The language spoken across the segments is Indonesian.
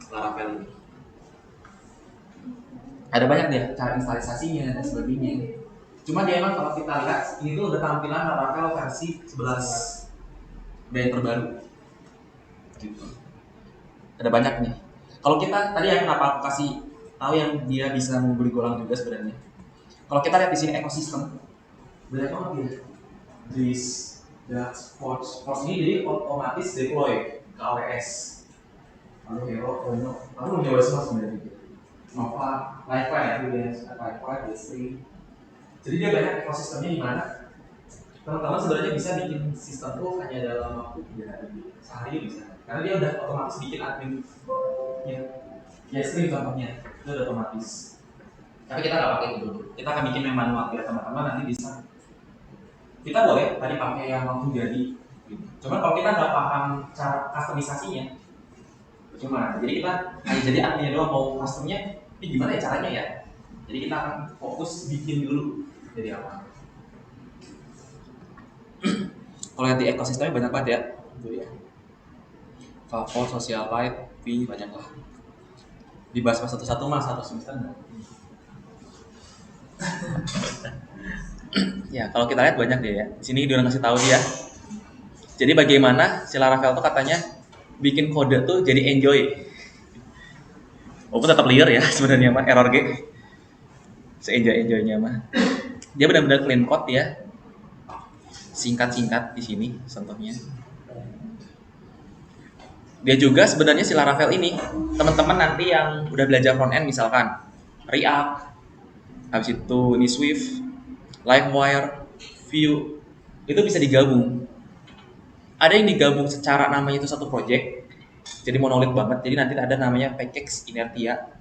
Laravel ini. Ada banyak deh cara instalisasinya dan sebagainya. Cuma dia emang kalau kita lihat ini tuh udah tampilan Laravel versi 11 udah yang terbaru. Gitu. Ada banyak nih. Kalau kita tadi ya kenapa aku kasih tahu yang dia bisa memberi golang juga sebenarnya. Kalau kita lihat di sini ekosistem, banyak banget ya. This, that, Force ini jadi otomatis deploy ke AWS. Lalu Hero, Ono, aku belum nyoba semua sebenarnya. Nova, Liveline ya, Liveline, D3. Jadi dia banyak ekosistemnya di mana teman-teman sebenarnya bisa bikin sistem tuh hanya dalam waktu 3 hari, sehari bisa. Karena dia udah otomatis bikin admin ya stream contohnya itu udah otomatis. Tapi kita nggak pakai itu dulu. Kita akan bikin yang manual biar teman-teman nanti bisa. Kita boleh tadi pakai yang langsung jadi. Cuman kalau kita nggak paham cara customisasinya, cuma jadi kita hanya jadi adminnya doang, mau customnya ini gimana ya caranya ya. Jadi kita akan fokus bikin dulu jadi apa. Kalau lihat di ekosistemnya banyak banget ya, itu ya. Favor, social life, banyak lah. Dibahas pas satu-satu mas satu semester enggak? Ya kalau kita lihat banyak deh ya. Di sini dia ngasih tahu dia. Jadi bagaimana si Laravel tuh katanya bikin kode tuh jadi enjoy. Walaupun tetap liar ya sebenarnya mah error G. Se-enjoy-enjoynya mah. Dia benar-benar clean code ya. Singkat-singkat di sini contohnya. Dia juga sebenarnya si Laravel ini teman-teman nanti yang udah belajar front end misalkan React, habis itu ini Swift, Livewire, Vue itu bisa digabung. Ada yang digabung secara namanya itu satu project, jadi monolith banget. Jadi nanti ada namanya package inertia.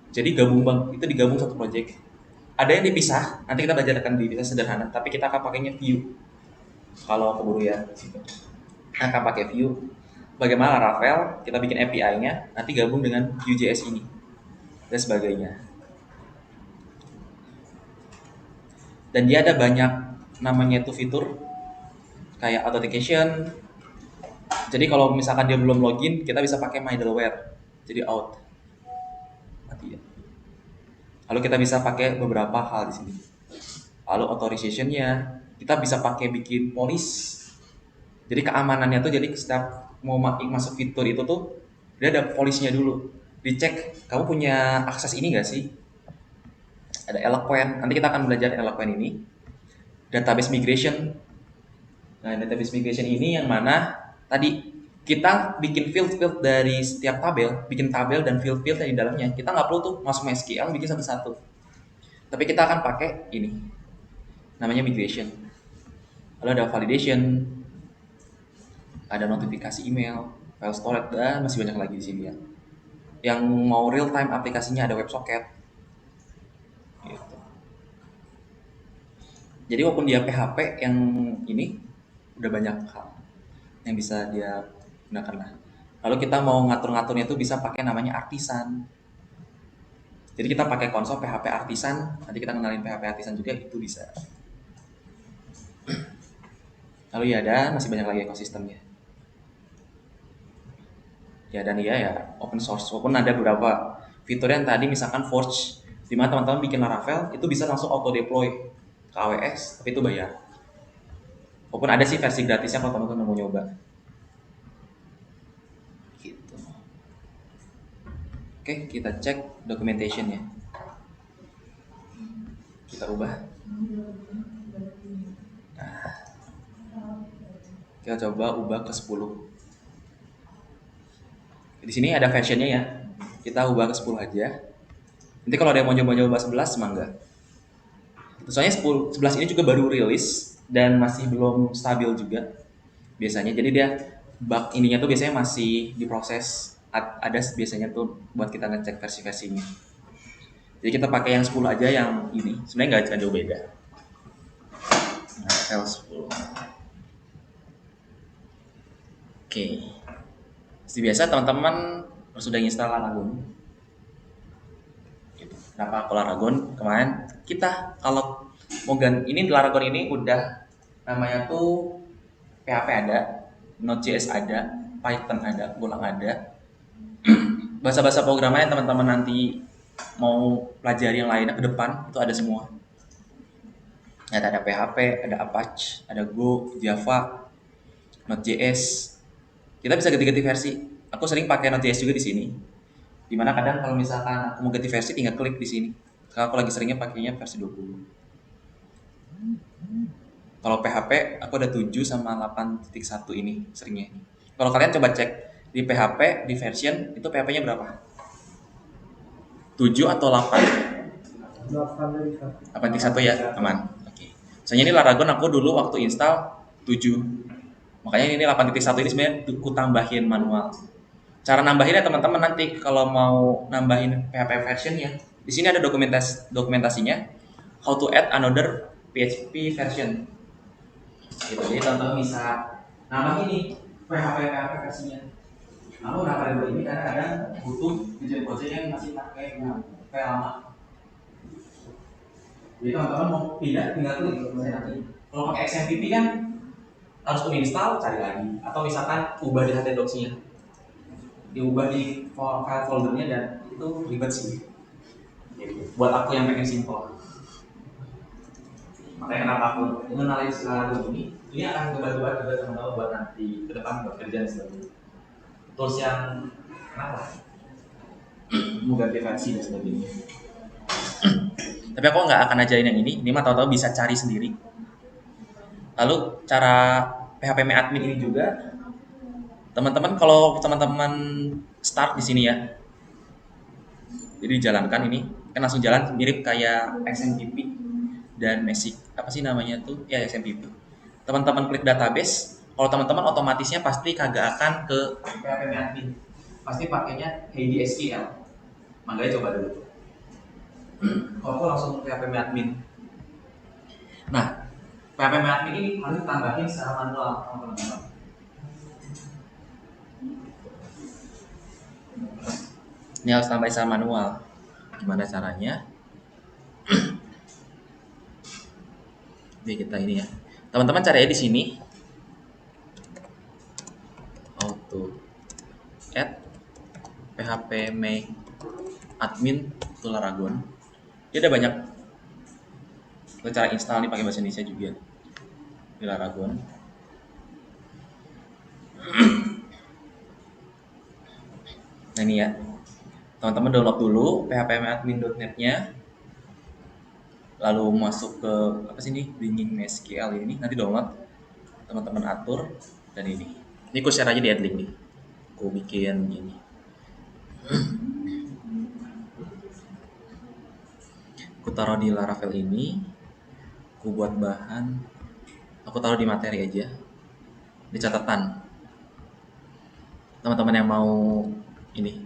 Jadi gabung bang, itu digabung satu project. Ada yang dipisah, nanti kita belajar akan dipisah sederhana, tapi kita akan pakainya Vue. Kalau keburu ya, akan pakai Vue. Bagaimana Laravel, kita bikin API-nya, nanti gabung dengan Vue.js ini, dan sebagainya. Dan dia ada banyak namanya itu fitur, kayak authentication. Jadi kalau misalkan dia belum login, kita bisa pakai middleware, jadi out. Mati ya. Lalu kita bisa pakai beberapa hal di sini. Lalu authorization-nya, kita bisa pakai bikin police. Jadi keamanannya tuh jadi setiap mau masuk fitur itu tuh dia ada police-nya dulu. Dicek kamu punya akses ini nggak sih? Ada Eloquent. Nanti kita akan belajar Eloquent ini. Database migration. Nah, database migration ini yang mana tadi kita bikin field dari setiap tabel, bikin tabel dan field yang di dalamnya. Kita nggak perlu tuh masuk MySQL bikin satu-satu. Tapi kita akan pakai ini. Namanya migration. Lalu ada validation, ada notifikasi email, file storage, dan masih banyak lagi di sini ya. Yang mau real time aplikasinya ada WebSocket. Gitu. Jadi walaupun dia PHP yang ini udah banyak hal yang bisa dia gunakan lah. Lalu kita mau ngatur-ngaturnya itu bisa pakai namanya artisan. Jadi kita pakai konsol PHP artisan, nanti kita kenalin PHP artisan juga itu bisa. Lalu ya ada masih banyak lagi ekosistemnya. Ya dan ya open source walaupun ada beberapa fitur yang tadi misalkan Forge di mana teman-teman bikin Laravel itu bisa langsung auto deploy ke AWS tapi itu bayar. Walaupun ada sih versi gratisnya kalau teman-teman mau nyoba. Gitu. Oke, kita cek documentation-nya. Kita ubah. Nah, kita coba ubah ke 10. Di sini ada versionnya ya. Kita ubah ke 10 aja. Nanti kalau ada yang mau nyoba-nyoba 11 semangga. Soalnya 11 ini juga baru rilis dan masih belum stabil juga biasanya. Jadi dia bug ininya tuh biasanya masih diproses. Ada biasanya tuh buat kita ngecek versi-versinya. Jadi kita pakai yang 10 aja yang ini. Sebenarnya nggak jauh beda. Nah, L10. Oke. Seperti biasa teman-teman sudah install Laragon. Kenapa aku Laragon? Kemarin kita kalau mau ini Laragon ini udah namanya tuh PHP ada, Node.js ada, Python ada, Golang ada. bahasa-bahasa programnya yang teman-teman nanti mau pelajari yang lainnya ke depan itu ada semua. Ada PHP, ada Apache, ada Go, Java, Node.js. Kita bisa ganti-ganti versi. Aku sering pakai Node.js juga di sini. Dimana kadang kalau misalkan aku mau ganti versi tinggal klik di sini. Kalau aku lagi seringnya pakainya versi 20. Kalau PHP aku ada 7 sama 8.1 ini seringnya. Kalau kalian coba cek di PHP di version itu PHP-nya berapa? 7 atau 8? 8.1 ya, aman. Oke. Misalnya ini Laragon aku dulu waktu install 7. Makanya ini 8.1 ini sebenarnya aku tambahin manual. Cara nambahinnya teman-teman nanti kalau mau nambahin PHP versionnya, di sini ada dokumentasinya how to add another PHP version. Gitu. Jadi teman-teman bisa nambah ini PHP versinya. Namun kenapa ini kadang-kadang butuh Visual Project yang masih pakai PHP lama. Jadi teman-teman mau pindah tinggal klik nanti. Kalau pakai XMPP kan harus uninstall cari lagi atau misalkan ubah di HT docs-nya. Diubah di file foldernya dan itu ribet sih. Gitu. Buat aku yang pengen simple. Makanya kenapa aku mengenali istilah ini akan membantu juga teman-teman buat nanti ke depan buat kerjaan sebagainya. Tools yang kenapa? Mau ganti versi dan sebagainya. Tapi aku nggak akan ajarin yang ini mah tahu-tahu bisa cari sendiri. Lalu cara PHP admin ini juga, teman-teman kalau teman-teman start di sini ya, jadi dijalankan ini kan langsung jalan mirip kayak XMPP dan Magic apa sih namanya tuh ya XMPP. Teman-teman klik database, kalau teman-teman otomatisnya pasti kagak akan ke PHP admin, pasti pakainya Heidi SQL. Makanya coba dulu. Kalau aku langsung PHP admin. Nah, PHP admin ini harus tambahin secara manual teman-teman. Ini harus tambahin secara manual. Gimana caranya? Jadi kita ini ya. Teman-teman caranya di sini. Auto add PHP admin to Laragon. Dia ada banyak cara install nih pakai bahasa Indonesia juga di Laragon. Nah ini ya, teman-teman download dulu phpMadmin.net-nya, lalu masuk ke apa sih ini Binging SQL ini, nanti download, teman-teman atur dan ini aku share aja di adlink nih, aku bikin ini. Aku taruh di Laravel ini, aku buat bahan, aku taruh di materi aja, di catatan. Teman-teman yang mau ini,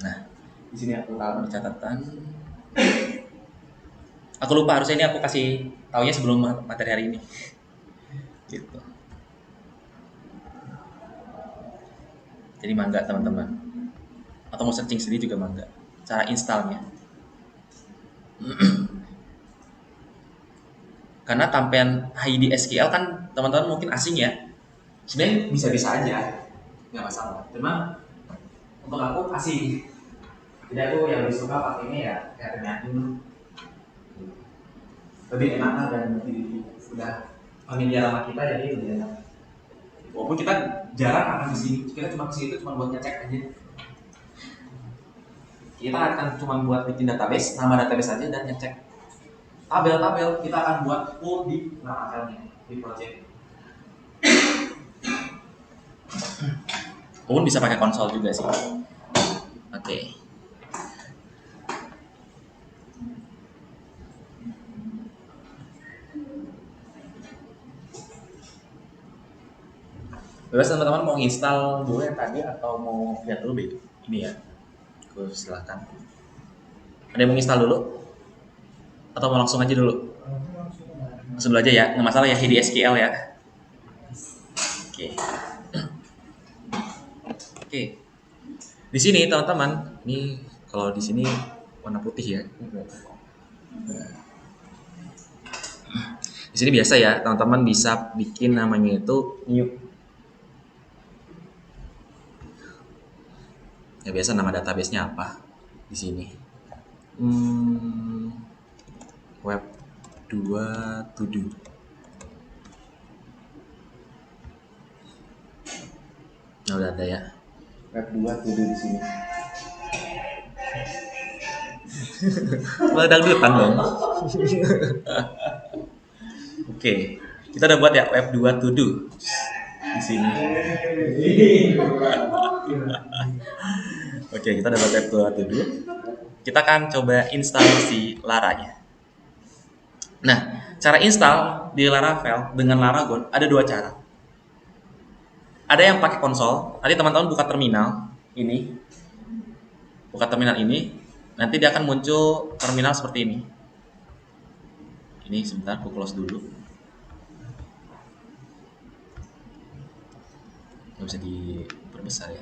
nah di sini aku taruh di catatan. Aku lupa harusnya ini aku kasih taunya sebelum materi hari ini, gitu. Jadi mangga teman-teman, atau mau searching sendiri juga mangga. Cara installnya. Karena tampilan Heidi SQL kan teman-teman mungkin asing ya. Sebenarnya bisa-bisa aja, nggak masalah. Cuma untuk aku asing. Jadi aku yang lebih suka pakainya ya kayak admin. Lebih enak dan lebih sudah familiar sama kita jadi lebih enak. Walaupun kita jarang akan di sini, kita cuma kesini itu cuma buat ngecek aja. Kita akan cuma buat bikin database, nama database aja dan ngecek. Tabel-tabel kita akan buat full di Laravelnya di project. Pun bisa pakai konsol juga sih. Oke. Bebas teman-teman mau install dulu yang tadi atau mau lihat dulu ini ya. Aku silakan. Ada yang mau install dulu? Atau mau langsung aja dulu? Langsung dulu aja ya, nggak masalah ya Heidi SQL ya. Oke. Oke. Di sini teman-teman, ini kalau di sini warna putih ya. Di sini biasa ya, teman-teman bisa bikin namanya itu new. Ya biasa nama database-nya apa di sini. Web 2 to do. Nah, udah ada ya. Web 2 to do di sini. Malah dangdutan dong. Oke, kita udah buat ya web 2 to do di sini. Oke, kita udah buat web 2 to do. Kita akan coba install si Lara-nya. Nah, cara install di Laravel dengan Laragon ada dua cara. Ada yang pakai konsol. Nanti teman-teman buka terminal ini. Buka terminal ini, nanti dia akan muncul terminal seperti ini. Ini sebentar, aku close dulu. Nggak bisa diperbesar ya.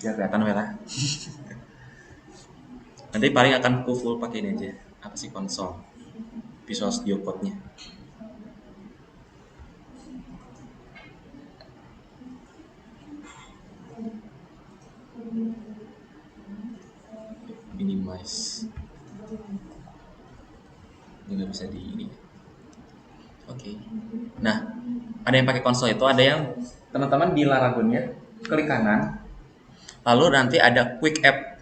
Ya kelihatan merah. Nanti paling akan full pakai ini aja. Apa sih konsol? Visual Studio Code-nya. Minimize. Ini nggak bisa di ini. Oke. Nah, ada yang pakai konsol itu, ada yang teman-teman di Laragon-nya klik kanan. Lalu nanti ada Quick App.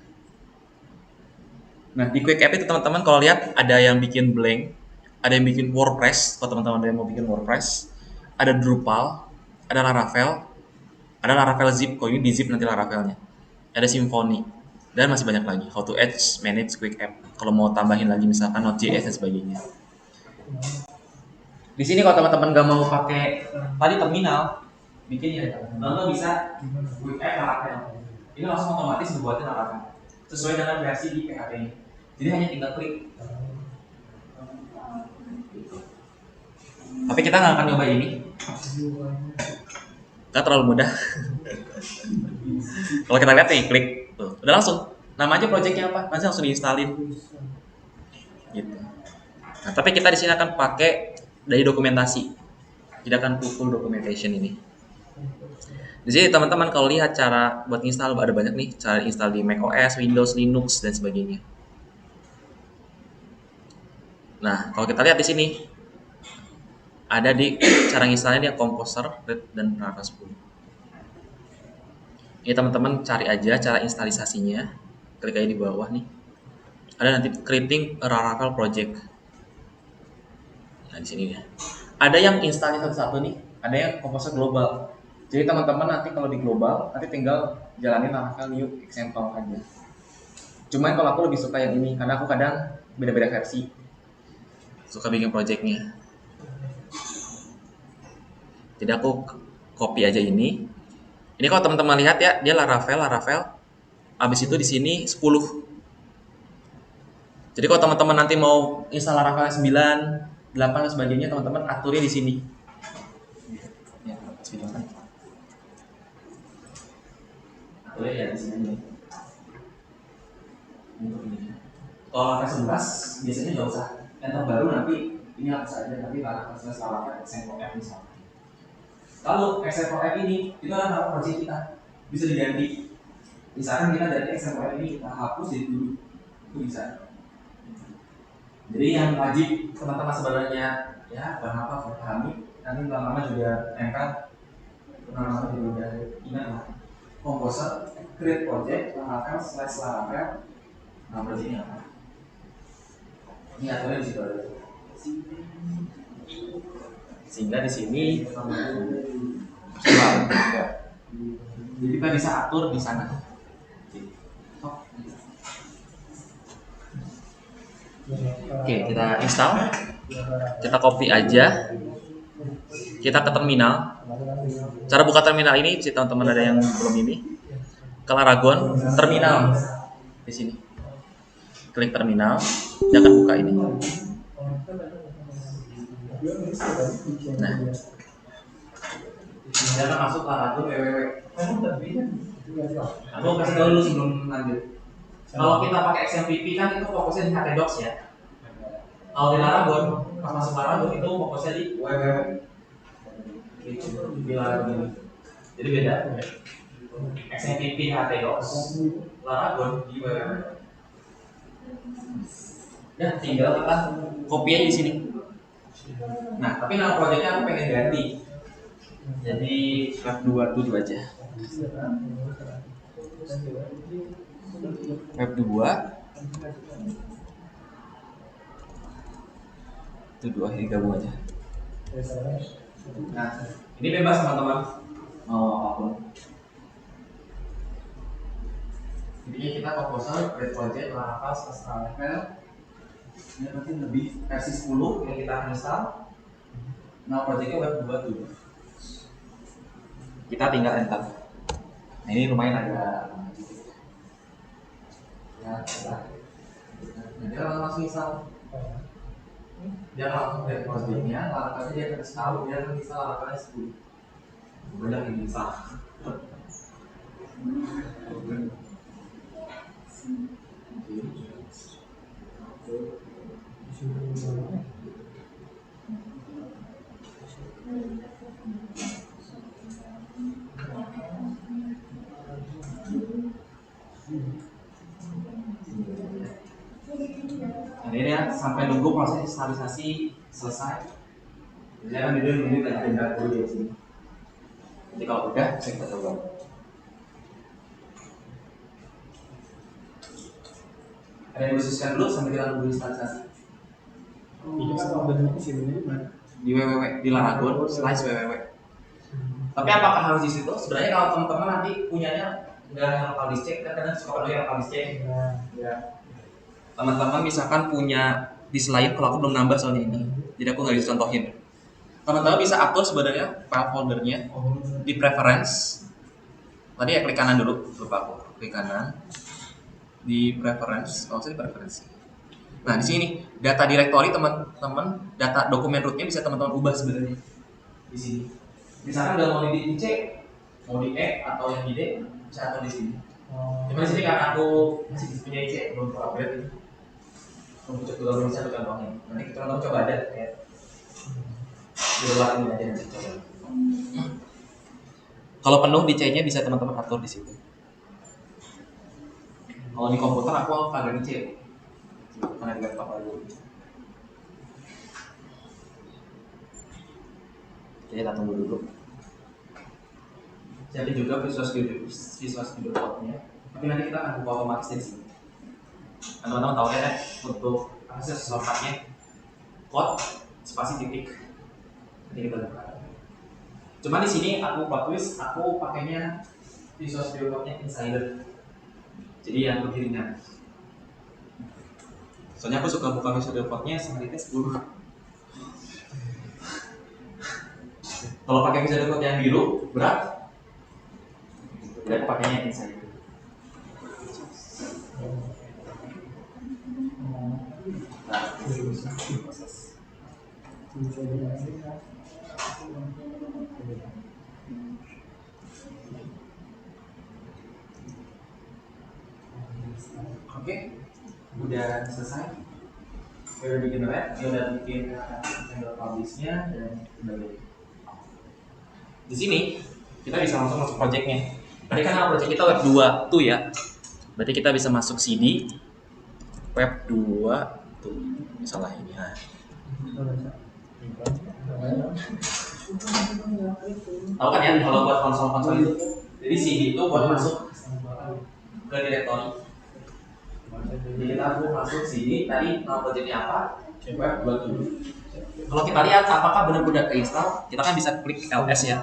Nah, di Quick App itu teman-teman kalau lihat ada yang bikin blank, ada yang bikin WordPress, kalau teman-teman ada yang mau bikin WordPress, ada Drupal, ada Laravel zip, kalau ini di zip nanti Laravelnya. Ada Symfony, dan masih banyak lagi. How to add, manage Quick App. Kalau mau tambahin lagi misalkan Node.js dan sebagainya. Di sini kalau teman-teman nggak mau pakai tadi terminal, bikin ya, teman-teman bisa Quick App Laravel. Ini langsung otomatis dibuatin Laravel sesuai dengan versi di PHP ini. Jadi hanya tinggal klik. Tapi kita nggak akan nyoba ini. Nggak terlalu mudah. Kalau kita lihat nih, klik tuh, udah langsung. Nama aja projectnya apa? Nanti langsung diinstalin. Gitu. Nah, tapi kita di sini akan pakai dari dokumentasi. Tidak akan full documentation ini. Di sini teman-teman kalau lihat cara buat install ada banyak nih, cara install di macOS, Windows, Linux dan sebagainya. Nah, kalau kita lihat di sini ada di cara installnya dia Composer, Red, dan Laravel 10. Ini teman-teman cari aja cara instalisasinya, klik aja di bawah nih. Ada nanti creating a Laravel project. Nah di sini ya. Ada yang installnya satu-satu nih, ada yang Composer global. Jadi teman-teman nanti kalau di global, nanti tinggal jalanin Laravel new example aja. Cuman kalau aku lebih suka yang ini, karena aku kadang beda-beda versi. Suka bikin projectnya. Jadi aku copy aja ini. Ini kalau teman-teman lihat ya, dia Laravel. Habis itu di sini 10. Jadi kalau teman-teman nanti mau install Laravel 9, 8 dan sebagainya, teman-teman aturnya di sini. Ya, aturnya ya di sini. Kalau Laravel 11 biasanya nggak usah. Yang terbaru nanti ini apa saja, tapi Laravel 11 Laravel example app misalnya. Lalu example app ini itu adalah project kita, bisa diganti. Misalkan kita dari example app ini kita hapus jadi dulu, itu bisa. Jadi yang wajib teman-teman sebenarnya ya apa pahami, nanti lama-lama juga nempel, lama-lama juga udah ingat lah. Composer, create project, Laravel/Laravel, nah project ini apa? Ini aturnya di situ ada. Sehingga di sini jadi kita bisa atur di sana. Oke, kita install. Kita copy aja. Kita ke terminal. Cara buka terminal ini, si teman-teman ada yang belum ini, ke Laragon terminal di sini. Klik terminal, dia akan buka ini. Nah, dia akan masuk Laragon www. Aku kasih tahu dulu sebelum lanjut. Kalau kita pakai XMPP kan itu fokusnya di htdocs ya. Kalau di Laragon, pas masuk Laragon itu fokusnya di www. Bilang jadi beda. XMPP HTDOS, Laragon di WWW. Dan tinggal kita copy aja di sini. Nah, tapi nama projectnya aku pengen ganti. Jadi web 27 aja. Web 2 itu 2 ini gabung aja. Nah, ini bebas teman-teman mau apapun. Jadi kita proposal create project Laravel /level. Ini nanti lebih versi 10 yang kita install. Nah, projectnya web 27. Kita tinggal enter. Nah, ini lumayan agak ya, nah, dia langsung install. Dia langsung dari projectnya, Laravelnya dia akan install, dia akan install Laravelnya 10. Banyak yang install. Nah, ini ya sampai nunggu proses instalisasi selesai. Jadi akan nunggu dan dulu di sini. Jadi kalau udah, saya kita coba. Ada yang khususkan dulu sampai kita nunggu instalisasi. Di www di Laragon /www. Tapi apakah harus di situ? Sebenarnya kalau teman-teman nanti punyanya nggak yang lokal disk, kan kadang suka penuh yang lokal disk. Ya. Teman-teman misalkan punya disk lain, kalau aku belum nambah soalnya ini, jadi aku nggak bisa contohin. Teman-teman bisa atur sebenarnya file foldernya di preference. Tadi ya klik kanan dulu, lupa aku klik kanan di preference, kalau saya di preference. Nah di sini data directory teman-teman, data dokumen rootnya bisa teman-teman ubah sebenarnya di sini. Misalkan udah mau di C, mau di E atau yang di D, bisa atur di sini. Cuma di sini karena aku masih punya C, belum upgrade ini. Untuk belum bisa contohnya. Nanti kita coba aja kayak di luar ini aja nanti coba. Kalau penuh di C-nya bisa teman-teman atur di situ. Kalau di komputer aku kagak di C, karena di laptop aja. Jadi kita tunggu dulu. Jadi juga Visual Studio Code-nya. Tapi nanti kita akan buka otomatis di sini. Teman-teman tahu ya untuk akses shortcut-nya code spasi titik. Nanti kita buka. Cuma di sini aku plot twist, aku pakainya Visual Studio Code-nya Insider. Jadi yang lebih ringan. Soalnya aku suka buka Visual Studio Code-nya sehari 10. Kalau pakai Visual Studio Code yang biru berat. Jadi aku pakainya Insider. Oke, udah selesai. Udah bikin red, dia udah bikin channel publish-nya dan sebagainya. Di sini kita bisa langsung masuk project-nya. Tadi kan project kita web 2 tuh ya. Berarti kita bisa masuk CD web 2 tuh. Salah ini. Nah. Tahu kan ya kalau buat konsol-konsol itu. Jadi CD itu buat masuk ke directory. Jadi kita masuk sini, tadi nama projectnya apa? Web 27. Kalau kita lihat apakah benar-benar keinstall, kita kan bisa klik ls ya.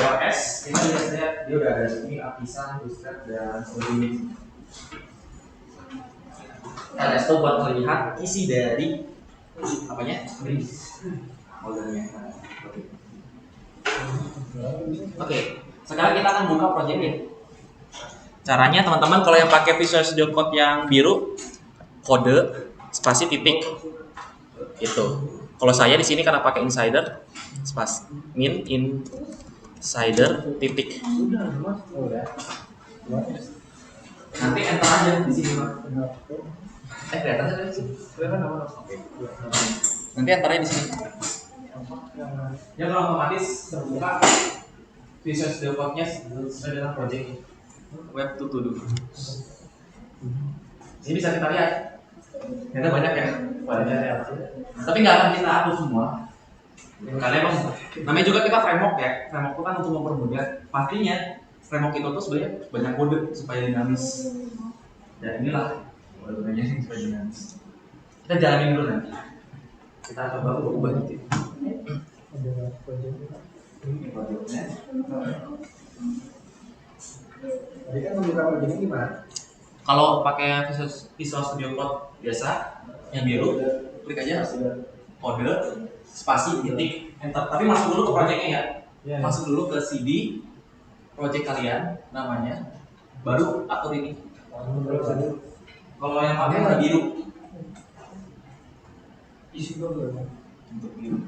ls, kita bisa lihat dia udah ada di sini, Apisan, Bootstrap, dan sebagainya. ls itu buat melihat isi dari apanya? Foldernya. Oke, sekarang kita akan buka projectnya. Caranya teman-teman kalau yang pakai Visual Studio Code yang biru, kode spasi titik itu. Kalau saya di sini karena pakai Insider, spasi min Insider titik. Nanti enter aja di sini. Kelihatan di sini. Nanti enter aja di sini. Dia kalau otomatis terbuka Visual Studio Code-nya sesuai dengan project web to do. Ini bisa kita lihat. Ternyata banyak ya. Banyak ya. Tapi nggak akan kita hapus semua. Karena emang namanya juga kita framework ya. Framework itu kan untuk mempermudah. Pastinya framework itu tuh sebenarnya banyak kode supaya dinamis. Dan inilah kode-kodenya supaya dinamis. Kita jalanin dulu nanti. Kita coba ubah dikit. Ini projectnya. Tadi kan membuka project gimana? Kalau pakai Visual Studio Code biasa yang biru, klik aja kode spasi titik enter. Tapi masuk dulu ke projectnya ya. Masuk dulu ke CD project kalian namanya, baru atur ini. Kalau yang pakai warna biru, Isi dulu. untuk biru.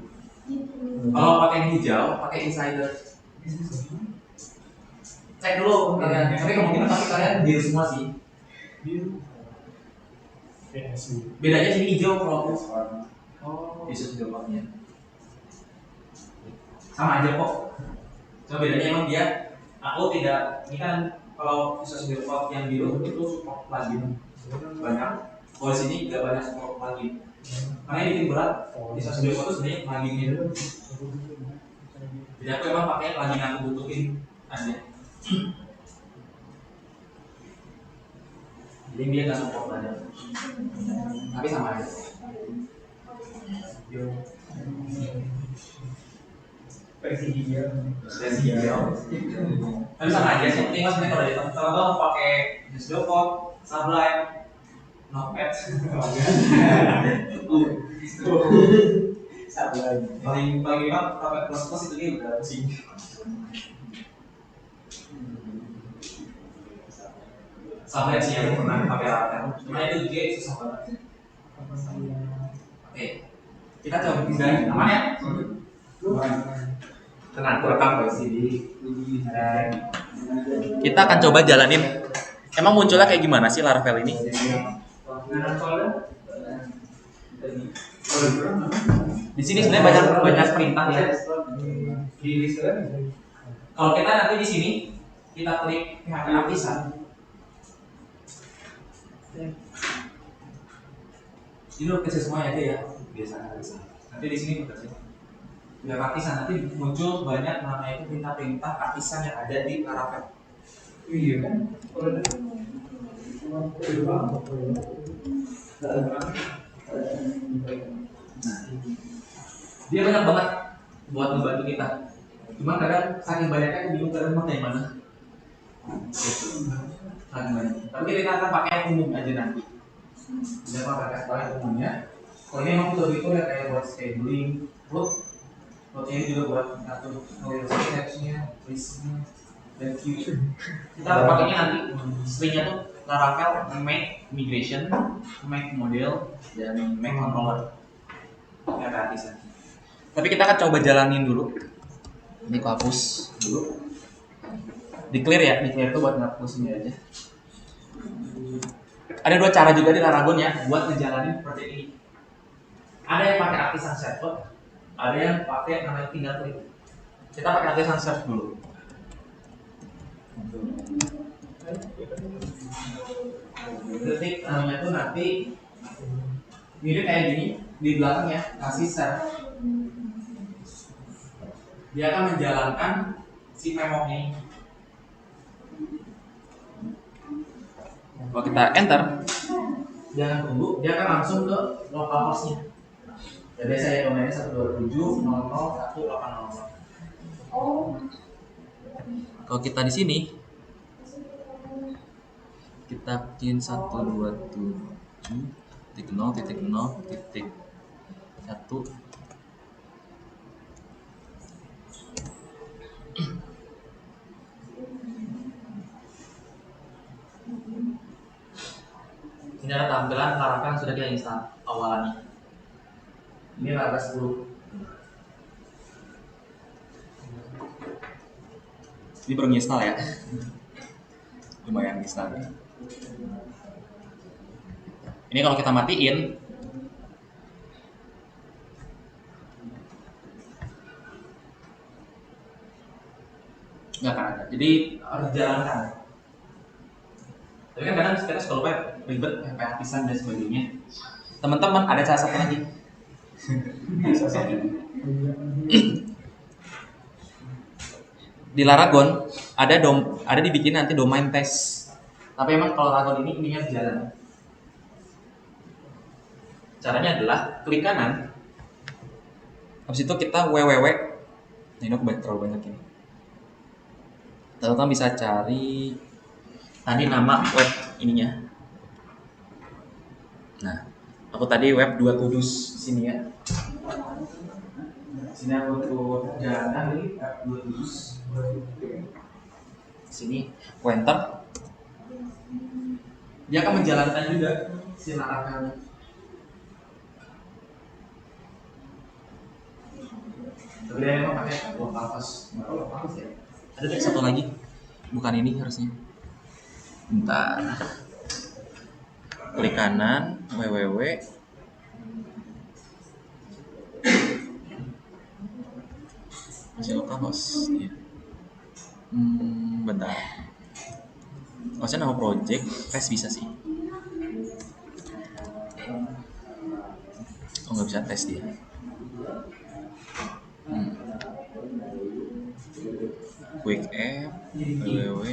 Kalau pakai yang hijau, pakai insider. Cek dulu kalian. Tapi kemungkinan pasti kalian biru semua sih. Biru. Bedanya sini hijau kalau aku. Oh, Visual Studio Code-nya. Sama aja kok. Cuma bedanya emang dia, aku tidak, ini kan kalau Visual Studio Code yang biru itu support plugin banyak. Kalau di sini nggak banyak support plugin. Karena ini bikin berat. Visual Studio Code itu sebenarnya pluginnya. Jadi aku emang pakai plugin yang aku butuhin aja. Jadi dia nggak support aja. Tapi sama aja. Versi hijau. Versi hijau. Tapi sama aja sih. Ini maksudnya kalau dia teman-teman mau pakai Visual Code, Sublime, Notepad, paling memang pakai plus itu dia udah pusing. Sama sih yang pernah pakai Laravel, cuma itu juga susah banget. Oke, kita coba pindahin, aman ya? Tenang, rekam kita akan coba jalanin. Emang munculnya kayak gimana sih Laravel ini? Di sini sebenarnya banyak perintah ya. Kalau kita nanti di sini kita klik PHP Artisan. Ini udah kecil semua ya biasa. Nanti di sini udah kecil. PHP Artisan nanti muncul banyak namanya itu perintah-perintah artisan yang ada di Laravel. Iya kan? Dia banyak banget buat membantu kita. Cuma kadang saking banyaknya aku bingung kadang mau yang mana. Saking banyak. Tapi kita akan pakai yang umum aja nanti. Kita pakai sekolah umumnya. Kalau ini emang betul-betul ya kayak buat scheduling, Plot ini juga buat atur nulis nya, listnya, dan queue. Kita pakainya nanti stringnya tuh Laravel make migration, make model, dan make controller. Ya gratisan. Tapi kita akan coba jalanin dulu. Ini aku hapus dulu. Di clear ya, di clear itu buat ngapus ini aja. Ada dua cara juga di Laragon ya buat ngejalanin project ini. Ada yang pakai artisan server, ada yang pakai namanya tinggal klik. Kita pakai artisan server dulu. Ketik namanya tuh nanti mirip kayak gini, di belakangnya kasih serve. Dia akan menjalankan si memok ini. Kalau kita enter, jangan tunggu, dia akan langsung ke localhost-nya. Ya biasa ya domainnya 127.00.1.800. Kalau kita di sini, kita bikin 127.0.0.1. Ini adalah tampilan Laravel yang sudah kita install awalannya. Ini Laravel 10. Ini baru install ya. Lumayan install. Ini kalau kita matiin, nggak akan ada. Jadi harus dijalankan. Tapi kan kadang kita suka lupa ribet, kayak artisan dan sebagainya. Teman-teman ada cara satu lagi. Di Laragon ada dibikin nanti domain test. Tapi emang kalau Laragon ini ininya harus jalan. Caranya adalah klik kanan. Habis itu kita www. Nah, ini aku terlalu banyak ini. Teman-teman bisa cari tadi nama web ininya. Nah, aku tadi web 2 tudus sini ya. Sini aku tuh jalan ini web 2 tudus. Sini aku enter. Dia akan menjalankan juga si Laravelnya. Tapi dia memang pakai localhost, nggak tahu localhost ya. Ada teks satu lagi, bukan ini harusnya. Bentar. Klik kanan, www. Masih localhost, ya. Bentar. Maksudnya nama project, tes bisa sih. Oh nggak bisa tes dia. Quick app, www.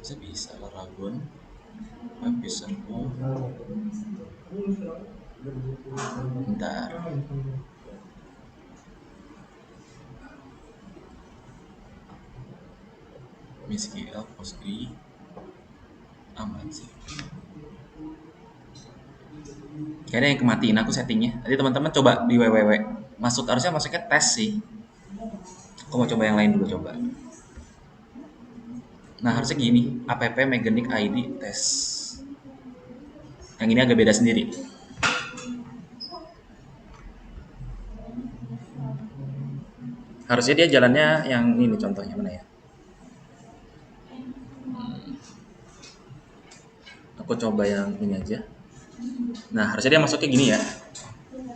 Bisa Laragon, web bisa. Bentar. MySQL, Postgre, aman sih. Kayaknya yang kematiin aku settingnya. Nanti teman-teman coba di www. Harusnya masuknya tes sih. Aku mau coba yang lain dulu coba. Nah harusnya gini, app Megenic ID tes. Yang ini agak beda sendiri. Harusnya dia jalannya yang ini contohnya mana ya? Aku coba yang ini aja. Nah harusnya dia masuknya gini ya.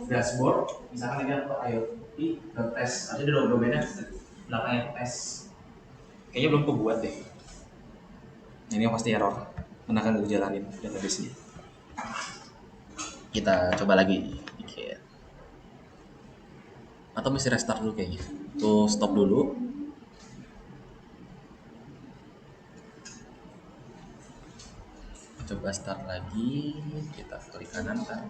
Dashboard, misalkan ini aku IoT.tes. Harusnya dia domainnya belakangnya tes. Kayaknya belum kebuat deh. Nah, ini yang pasti error. Mana kan gue jalanin database-nya. Kita coba lagi dikit. Atau mesti restart dulu kayaknya. Tuh stop dulu. Coba start lagi. Kita klik kanan kan.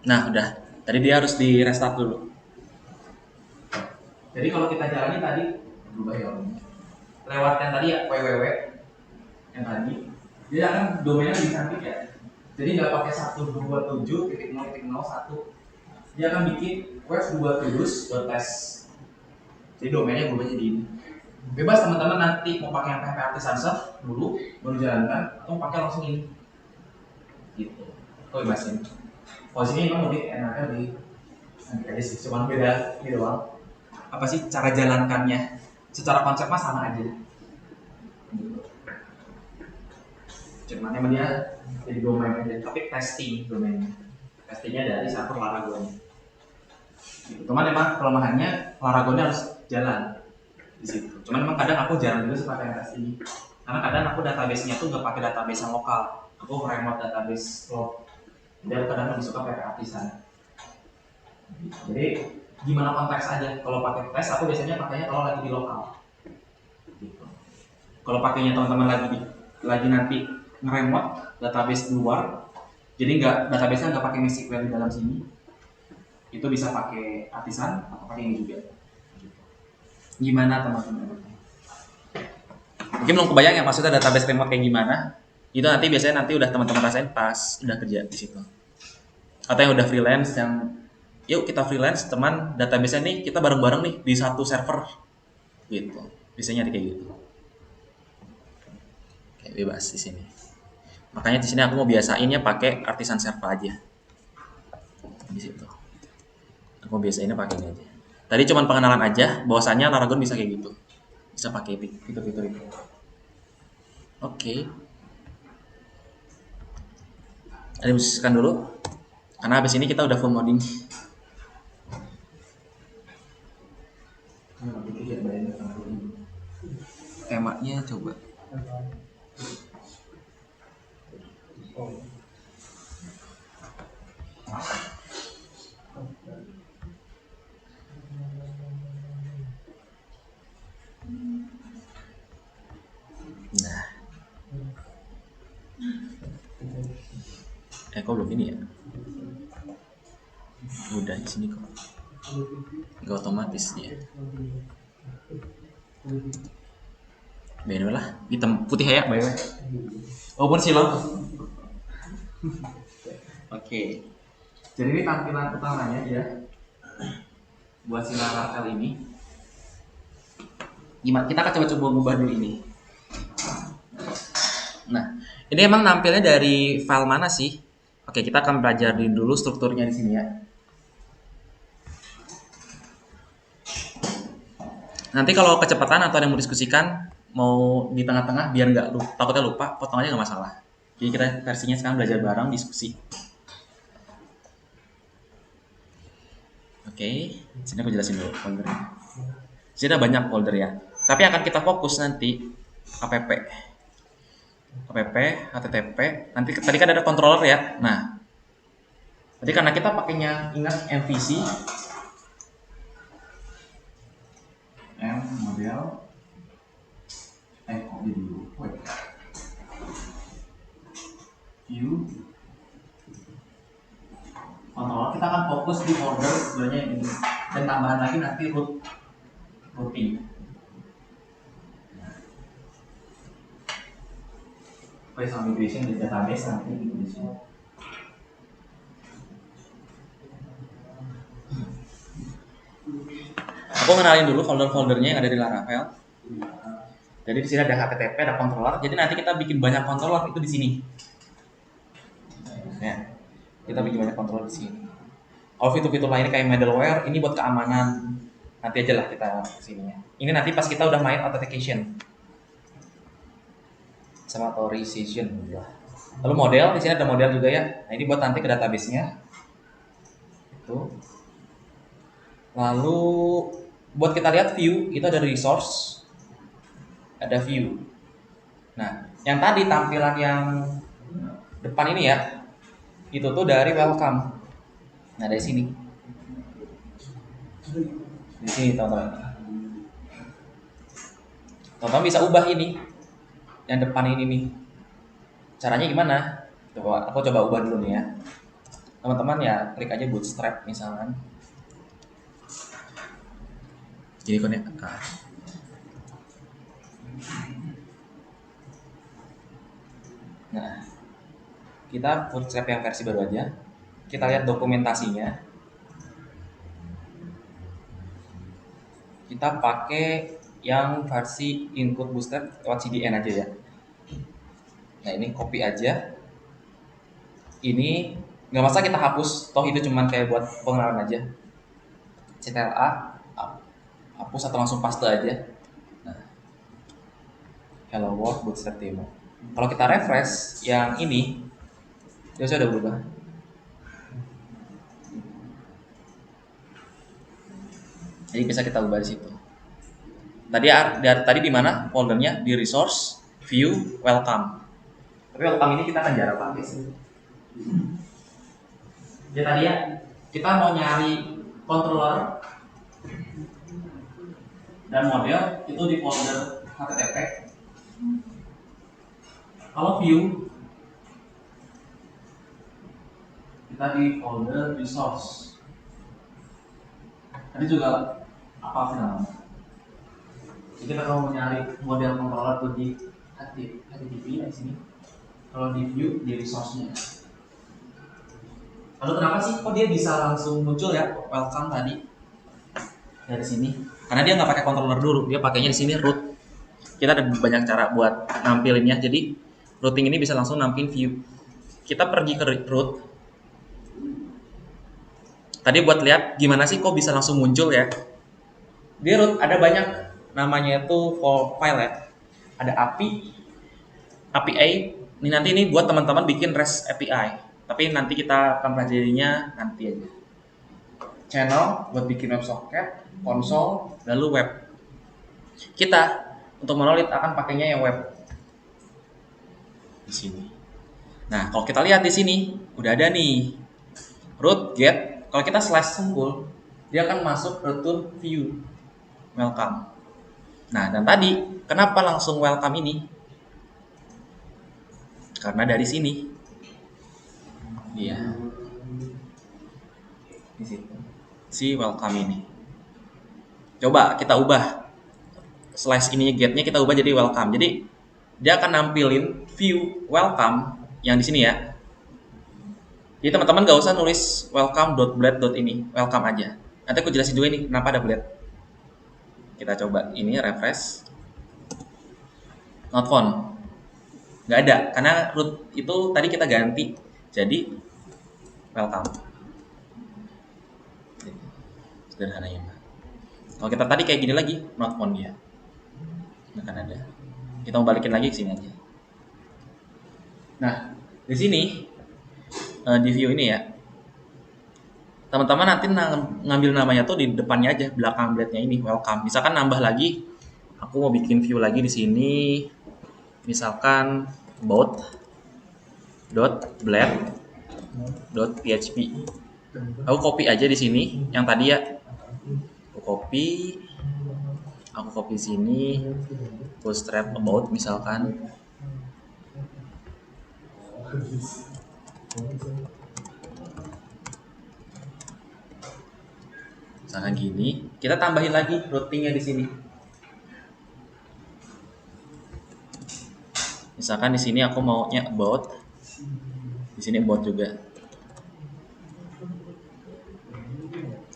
Nah udah, tadi dia harus di restart dulu. Jadi kalau kita jalani tadi berubah ya, lewat yang tadi ya www yang tadi, dia akan domainnya lebih cantik ya. Jadi nggak pakai 127.0.01, dia akan bikin web 2 tudus.tes. Jadi domainnya berubah jadi ini. Bebas teman-teman nanti mau pakai yang PHP Artisan Serve dulu baru jalankan atau pakai langsung ini. Gitu. Kau bebasin. Kalau sini memang lebih enaknya di nanti aja sih, cuma beda ini doang. Apa sih cara jalankannya? Secara konsep mah sama aja. Cuman emang dia jadi domain aja, tapi testing domainnya. Testingnya dari server Laragon. Gitu. Cuman emang kelemahannya Laragonnya harus jalan di situ. Cuman emang kadang aku jarang juga sih pakai tes ini. Karena kadang aku database-nya tuh nggak pakai database yang lokal. Aku remote database cloud. Jadi aku kadang lebih suka pakai artisan. Jadi gimana konteks aja. Kalau pakai tes aku biasanya pakainya kalau lagi di lokal. Gitu. Kalau pakainya teman-teman lagi nanti nge-remote database luar, jadi database-nya nggak pakai MySQL di dalam sini, itu bisa pakai artisan atau pakai ini juga. Gimana teman-teman? Mungkin belum kebayang ya maksudnya database remote kayak gimana? Itu nanti biasanya udah teman-teman rasain pas udah kerja di situ. Atau yang udah freelance yang yuk kita freelance teman database nih kita bareng-bareng nih di satu server gitu. Biasanya kayak gitu. Kayak bebas di sini. Makanya di sini aku mau biasainnya pakai artisan server aja. di situ. Aku biasainnya pakai ini aja. Tadi cuman pengenalan aja, bahwasannya Laragon bisa kayak gitu, bisa pakai fitur-fitur itu. Oke. Ada musikan dulu, karena habis ini kita udah full modding. Temanya coba. Oh. Nah, kok belum ini ya? Udah di sini kok. Gak otomatis dia. Beda lah, hitam putih ya, by the way. Open silong. Oke. Jadi ini tampilan utamanya ya. Buat si Laravel ini. Gimana? Kita akan coba ubah dulu ini. Nah, ini emang nampilnya dari file mana sih? Oke, kita akan belajarin dulu strukturnya di sini ya. Nanti kalau kecepatan atau ada yang mau diskusikan, mau di tengah-tengah biar nggak lupa, takutnya lupa, potong aja nggak masalah. Jadi kita versinya sekarang belajar bareng, diskusi. Oke, sini aku jelasin dulu foldernya. Sini ada banyak folder ya. Tapi akan kita fokus nanti app, http. Nanti tadi kan ada controller ya. Nah, tadi karena kita pakainya ingat MVC, model, copy dulu. View. Controller kita akan fokus di folder sebenarnya ini, dan tambahan lagi nanti routing. File migration di database nanti di sini. Aku kenalin dulu folder-foldernya yang ada di Laravel. Jadi di sini ada HTTP, ada controller. Jadi nanti kita bikin banyak controller itu di sini. Ya, kita bikin banyak controller di sini. Kalau fitur-fitur lainnya kayak middleware, ini buat keamanan. Nanti aja lah kita kesininya. Ini nanti pas kita udah main authentication sama authorization. Lalu model, di sini ada model juga ya. Nah, ini buat nanti ke database-nya. Itu. Lalu buat kita lihat view, itu ada resource, ada view. Nah, yang tadi tampilan yang depan ini ya, itu tuh dari welcome. Nah, dari sini. Di sini teman-teman. Teman-teman bisa ubah ini. Yang depan ini nih. Caranya gimana? Coba aku coba ubah dulu nih ya. Teman-teman ya klik aja bootstrap misalkan. Jadi connect. Nah, kita bootstrap yang versi baru aja. Kita lihat dokumentasinya. Kita pakai yang versi input bootstrap lewat CDN aja ya. Nah, ini copy aja. Ini nggak masalah kita hapus, toh itu cuman kayak buat pengenalan aja. Ctrl+A, hapus atau langsung paste aja. Nah, hello world bootstrap demo. Kalau kita refresh yang ini, dia sudah berubah. Jadi bisa kita ubah di situ. Tadi di mana foldernya? Di resource, view, welcome. Tapi welcome ini kita akan jarang pakai sih. Ya tadi ya, kita mau nyari controller dan model itu di folder HTTP. Kalau view, kita di folder resource. Tadi juga apa sih namanya? Jadi kita kalau mau nyari model controller tuh di HTTP di sini. Kalau di view di resource-nya. Lalu kenapa sih kok dia bisa langsung muncul ya welcome tadi dari sini? Karena dia nggak pakai controller dulu, dia pakainya di sini root. Kita ada banyak cara buat nampilinnya. Jadi routing ini bisa langsung nampilin view. Kita pergi ke root. Tadi buat lihat gimana sih kok bisa langsung muncul ya. Di root ada banyak namanya itu file ya. Ada API. Ini nanti ini buat teman-teman bikin REST API. Tapi nanti kita akan pelajarinya nanti aja. Channel buat bikin WebSocket, konsol, lalu web. Kita untuk monolith akan pakainya yang web. Di sini. Nah, kalau kita lihat di sini udah ada nih root get. Kalau kita slash sembul, dia akan masuk return view welcome. Nah, dan tadi kenapa langsung welcome ini? Karena dari sini. Iya. Di situ. Si welcome ini. Coba kita ubah slash ininya getnya kita ubah jadi welcome. Jadi dia akan nampilin view welcome yang di sini ya. Jadi teman-teman gak usah nulis welcome.blade ini, welcome aja. Nanti aku jelasin juga ini kenapa ada blade. Kita coba ini refresh. Not found. Nggak ada, karena root itu tadi kita ganti jadi welcome. Sederhananya. Kalau kita tadi kayak gini lagi, not found dia. Nggak akan ada. Kita mau balikin lagi ke sini aja. Nah, di sini di view ini ya, teman-teman nanti ngambil namanya tuh di depannya aja, belakang blade-nya ini welcome. Misalkan nambah lagi, aku mau bikin view lagi di sini, misalkan about.blade.php. Aku copy aja di sini yang tadi ya, aku copy sini, bootstrap about misalkan. Misalkan gini, kita tambahin lagi routingnya di sini. Misalkan di sini aku maunya about, di sini about juga.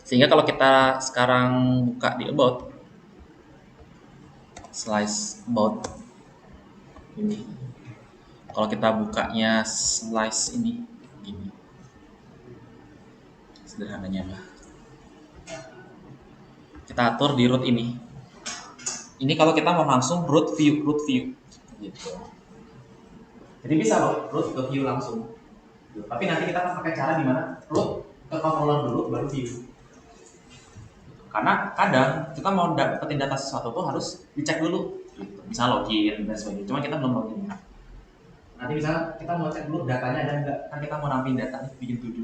Sehingga kalau kita sekarang buka di about, slice about ini. Kalau kita bukanya slice ini, gini. Sederhananya mah. Kita atur di root ini. Ini kalau kita mau langsung root view. Gitu. Jadi bisa loh root ke view langsung. Tapi nanti kita akan pakai cara di mana root ke controller dulu baru view. Karena kadang kita mau dapetin data sesuatu tuh harus dicek dulu. Gitu. Bisa login dan sebagainya. Cuma kita belum login. Nanti bisa kita mau cek dulu datanya ada enggak. Kan kita mau nampilin data bikin 7.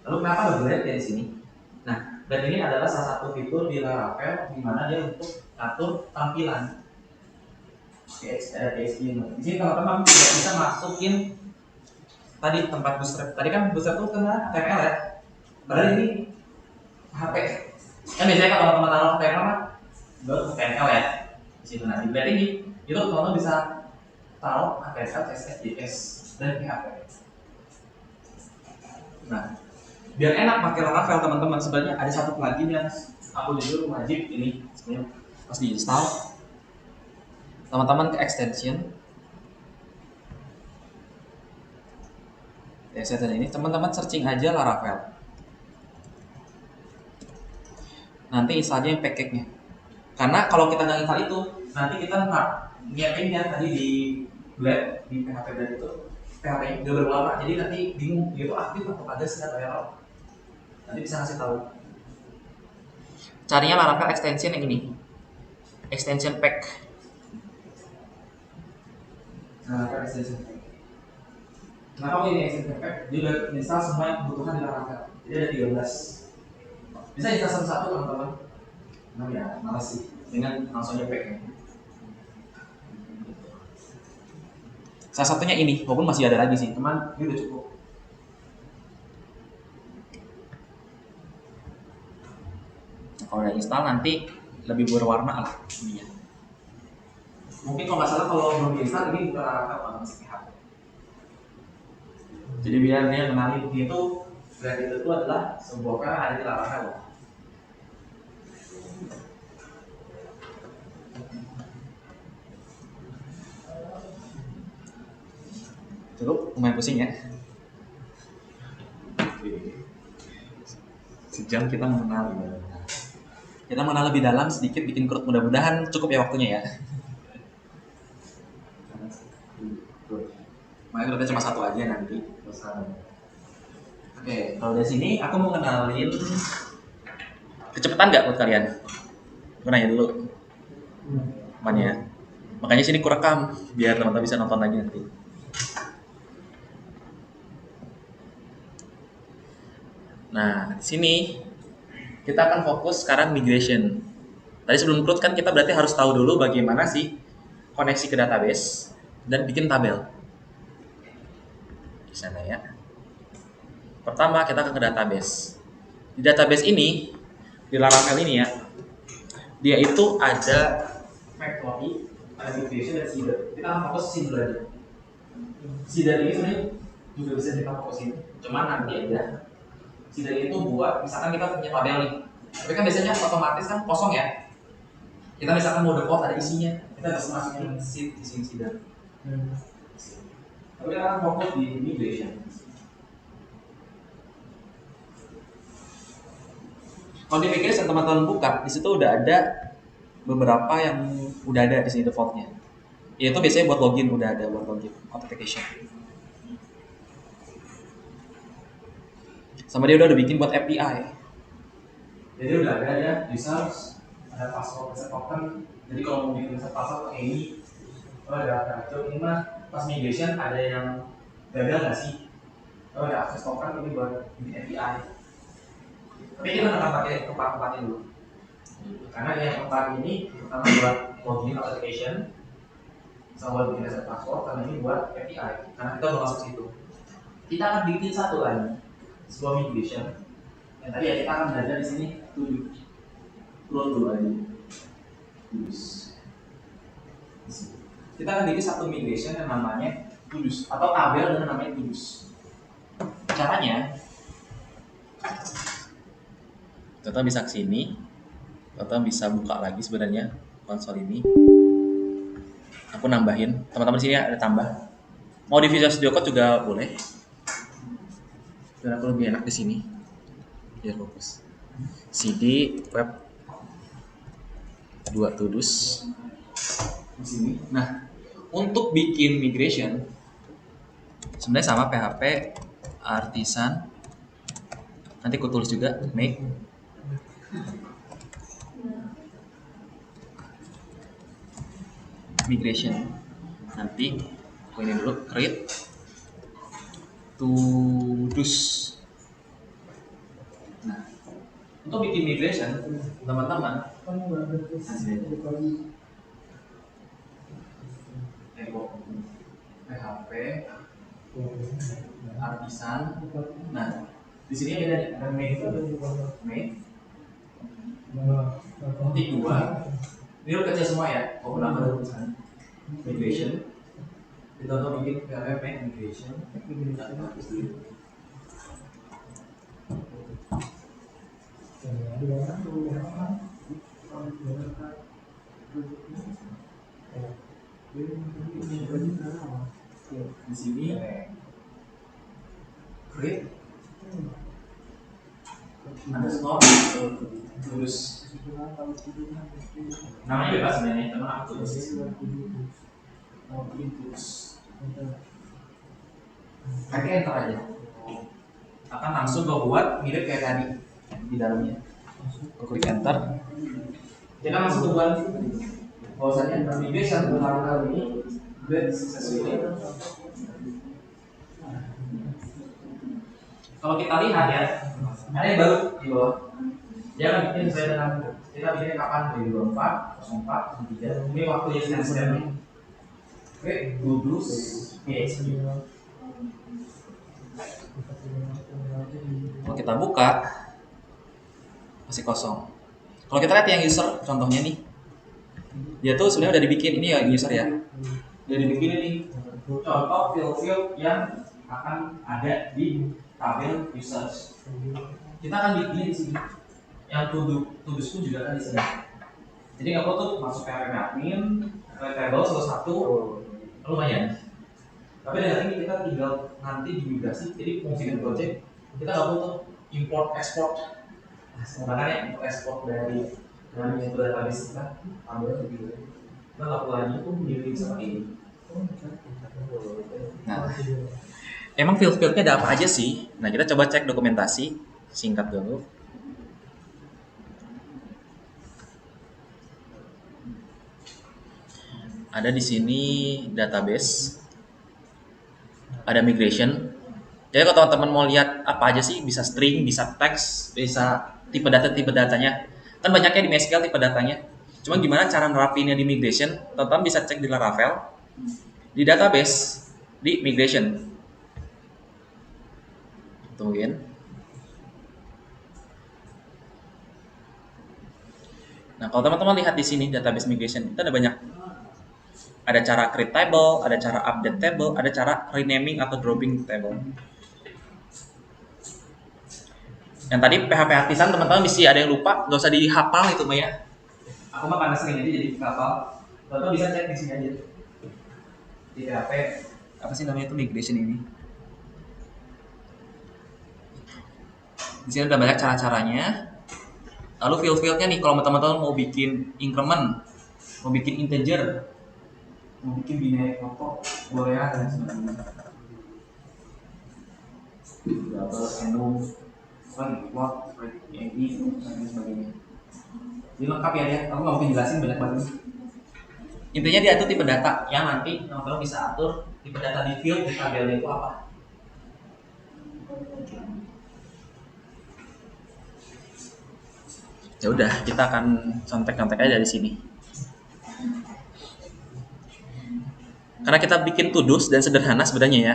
Lalu kenapa ada blade ya di sini? Nah, blade ini adalah salah satu fitur di Laravel di mana dia untuk atur tampilan. Ada DSG. Di sini teman-teman tidak bisa masukin tadi tempat bootstrap. Tadi kan bootstrap itu kena HTML ya. Padahal ini HP. Kan biasanya kalau teman-teman taruh HTML mah HTML ya. Di situ nah di blade ini itu teman-teman bisa taruh HTML, CSS, JS dan PHP. Nah, biar enak pakai Laravel teman-teman, sebenarnya ada satu plugin yang aku jujur wajib ini sebenarnya pas diinstal. Teman-teman ke extension ini, teman-teman searching aja Laravel. Nanti install aja yang package-nya. Karena kalau kita nggak install itu, nanti kita nggak nyiapinnya tadi di Blade, di PHP Blade itu PHP nggak berwarna, jadi nanti bingung itu aktif atau ada sih atau error. Nanti bisa ngasih tahu. Carinya Laravel extension yang ini, extension pack. Laravel extension pack. Kenapa ini extension pack? Dia udah install semua yang kebutuhan di Laravel. Jadi ada 13. Bisa install satu-satu teman-teman. Nah ya, malas sih. Dengan langsung aja pack-nya. Salah satunya ini, walaupun masih ada lagi sih, teman, ini udah cukup. Nah, kalau udah install nanti lebih berwarna lah dia. Mungkin kalau nggak salah kalau belum diinstal ini bukan Laravel, masih PHP. Jadi biar dia kenali itu Blade itu adalah sebuah file yang ada di Laravel. Cukup lumayan pusing ya. Sejam kita mengenal. Kita mengenal lebih dalam sedikit bikin CRUD. Mudah-mudahan cukup ya waktunya ya. Makanya CRUD-nya cuma satu aja nanti. Oke, kalau dari sini aku mau kenalin kecepatan nggak buat kalian? Aku nanya dulu. Aman ya? Makanya sini aku rekam biar teman-teman bisa nonton lagi nanti. Nah, di sini kita akan fokus sekarang migration. Tadi sebelum CRUD kan kita berarti harus tahu dulu bagaimana sih koneksi ke database dan bikin tabel. Di sana ya. Pertama kita ke database. Di database ini, di Laravel ini ya, dia itu ada factory, ada migration dan seeder. Kita akan fokus seeder aja. Seeder ini sebenarnya juga bisa kita fokusin, cuman nanti aja. Seeder itu buat, misalkan kita punya tabel nih, tapi kan biasanya otomatis kan kosong ya. Kita misalkan mau default ada isinya, kita bisa masukin seed di sini seeder. Tapi kita akan fokus di migration. Kalau di migration teman-teman buka, di situ udah ada beberapa yang udah ada di sini defaultnya. Yaitu biasanya buat login udah ada buat login authentication. Sama dia udah bikin buat API. Jadi udah ada ya users, ada password, ada token. Jadi kalau mau bikin password pakai ini, kalau ada kacau ini mah pas migration ada yang gagal nggak sih? Kalau ada akses token ini buat bikin API. Tapi kita akan pakai tempat-tempatnya dulu. Karena yang tempat ini pertama buat login authentication, sama buat bikin reset password, karena ini buat API. Karena kita udah masuk situ. Kita akan bikin satu lagi, sebuah migration. Yang tadi ya kita akan belajar di sini turun dulu aja. Kita akan bikin satu migration yang namanya Tudus atau tabel dengan namanya Tudus. Caranya, kita bisa ke sini, kita bisa buka lagi sebenarnya konsol ini. Aku nambahin, teman-teman sini ada tambah. Mau di Visual Studio Code juga boleh. Dan aku lebih enak di sini, biar fokus. CD web 2 Tudus di sini. Nah, untuk bikin migration sebenarnya sama PHP Artisan. Nanti aku tulis juga make migration. Nanti aku ini dulu create Tudus. Nah, untuk bikin migration teman-teman PHP Artisan. Nah, di sini beda nih, ada make, titik 2. Ini udah kecil semua ya, walaupun aku ada tulisan migration. Kita untuk bikin PHP migration. Di sini create underscore Tudus. Namanya bebas sebenarnya, teman aku tulis di sini. Tudus. Pakai enter aja. Akan langsung gue buat mirip kayak tadi di dalamnya. Gue klik enter. Kita langsung buat bahwasannya migration kali ini build successfully. Kalau kita lihat ya, ada yang baru di bawah. Dia akan bikin sesuai dengan kita bikinnya kapan, 2024, 04, 03. Ini waktunya step-stepnya. Oke, Tudus PHP. Kalau kita buka masih kosong. Kalau kita lihat yang user, contohnya nih, dia tuh sebenarnya udah dibikin ini ya user ya. Udah dibikin ini contoh field-field yang akan ada di tabel users. Kita akan bikin di sini. Yang Tudus pun juga kan di sini. Jadi aku tuh masuk PHP admin, table satu lumayan. Tapi dengan ini kita tinggal nanti dimigrasi, jadi fungsi dari project kita nggak butuh import export. Makanya import export dari itu database kita ambil gitu. Kita nggak perlu lagi tuh milih seperti ini. Nah, emang field-fieldnya ada apa aja sih? Nah, kita coba cek dokumentasi singkat dulu. Ada di sini database, ada migration. Jadi kalau teman-teman mau lihat apa aja sih, bisa string, bisa teks, bisa tipe datanya. Kan banyaknya di MySQL tipe datanya. Cuma gimana cara nerapinnya di migration? Teman-teman bisa cek di Laravel, di database, di migration. Tungguin. Nah, kalau teman-teman lihat di sini database migration, itu ada banyak. Ada cara create table, ada cara update table, ada cara renaming atau dropping table. Yang tadi PHP artisan teman-teman bisa ada yang lupa, nggak usah dihafal itu Mbak ya. Aku mah karena sering aja jadi hafal. Teman-teman bisa cek di sini aja. Di PHP apa sih namanya itu migration ini? Di sini ada banyak cara-caranya. Lalu field-fieldnya nih, kalau teman-teman mau bikin increment, mau bikin integer, mau bikin binary foto, boleh ya dan sebagainya. Double, enum, plot, id, dan sebagainya. Jadi lengkap ya dia. Aku nggak mungkin jelasin banyak banget. Intinya dia itu tipe data yang nanti teman-teman bisa atur tipe data di field di tabelnya itu apa. Ya udah, kita akan contek-contek aja dari sini. Karena kita bikin tudus dan sederhana sebenarnya ya.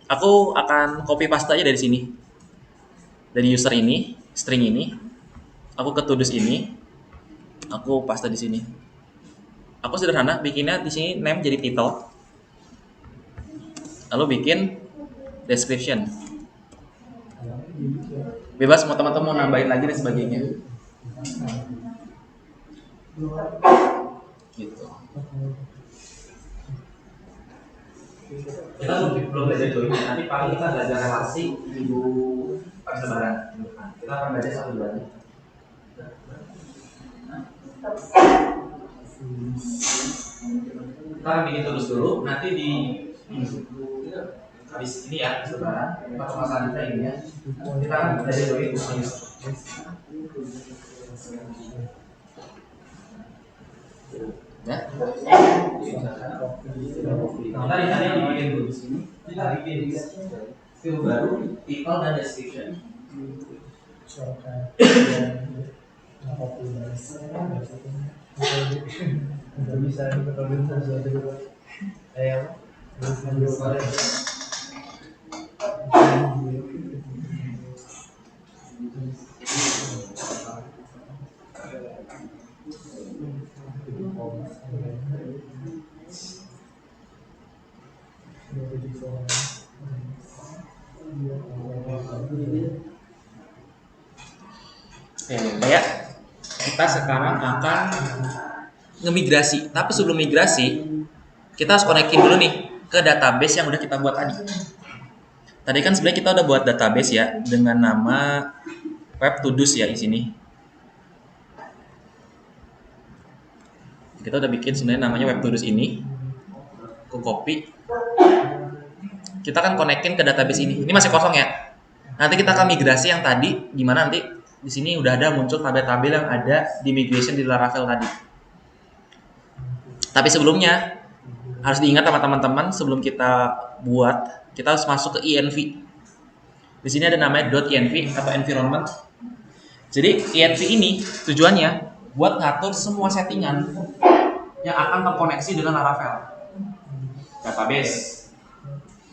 Aku akan copy paste aja dari sini. Dari user ini, string ini, aku ke tudus ini, aku paste di sini. Aku sederhana, bikinnya di sini name jadi title. Lalu bikin description. Bebas mau teman-teman mau nambahin lagi dan sebagainya. Gitu. Kita belum belajar join, nanti paling kita belajar relasi minggu persebaran. Kita akan belajar satu bulan. Kita akan bikin terus dulu, nanti di habis ini ya persebaran, atau masalah kita ini ya, kita akan belajar join semuanya. Ya. Kita tadi dibikin dulu di sini. Kita bikin field baru, title dan description. Bisa Ya, kita sekarang akan ngemigrasi. Tapi sebelum migrasi, kita harus konekin dulu nih ke database yang udah kita buat tadi. Tadi kan sebenarnya kita udah buat database ya dengan nama web tudus ya di sini. Kita udah bikin sebenarnya namanya web tudus ini. Aku copy. Kita akan konekin ke database ini. Ini masih kosong ya. Nanti kita akan migrasi yang tadi, gimana nanti di sini udah ada muncul tabel-tabel yang ada di migration di Laravel tadi. Tapi sebelumnya harus diingat sama teman-teman sebelum kita buat, kita harus masuk ke env. Di sini ada namanya .env atau environment. Jadi env ini tujuannya buat ngatur semua settingan yang akan terkoneksi dengan Laravel database.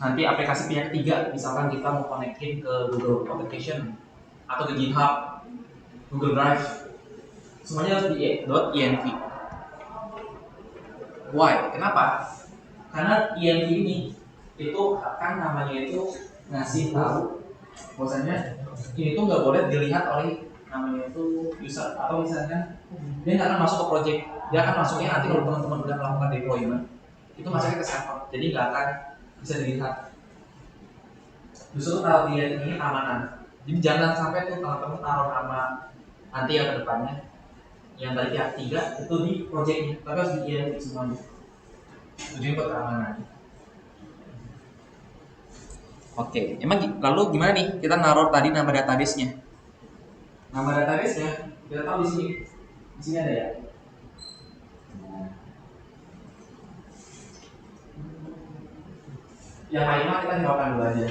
Nanti aplikasi pihak ketiga, misalkan kita mau konekin ke Google Application atau ke GitHub, Google Drive, semuanya harus di .env. Why? Kenapa? Karena env ini itu akan namanya itu ngasih tahu bahwasanya ini tuh nggak boleh dilihat oleh namanya itu user, atau misalnya dia nggak akan masuk ke project, dia akan masuknya nanti kalau teman-teman udah melakukan deployment itu masuknya ke server, jadi nggak akan bisa dilihat. Justru kalau dilihat ini keamanan. Jadi jangan sampai tuh teman-teman taruh nama nanti yang ke depannya yang tadi pihak 3 itu di projectnya, tapi harus di semuanya. Tujuannya buat keamanan. Oke, emang lalu gimana nih kita naruh tadi nama database-nya? Nama database-nya kita tahu di sini. Di sini ada ya. Yang lainnya kita hiraukan dulu aja.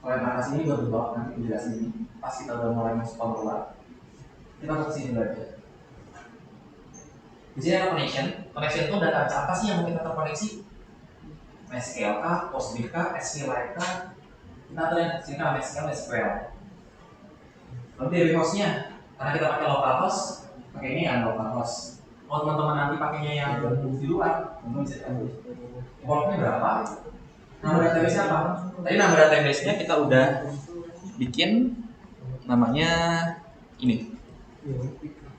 Kalau yang atas ini baru bawa nanti penjelasan ini. Pas kita udah mulai masuk kontrol, kita ke sini dulu aja. Di sini ada connection. Connection itu database apa sih yang mau kita terkoneksi? MySQL kah, Postgres kah, SQLite kah? Kita atur yang sini kan MySQL, SQL. Lalu dari hostnya, karena kita pakai localhost, pakai ini yang localhost. Kalau teman-teman nanti pakainya yang di luar, teman-teman bisa ambil. Portnya berapa? Nama database apa? Tadi nama database-nya kita udah bikin, namanya ini,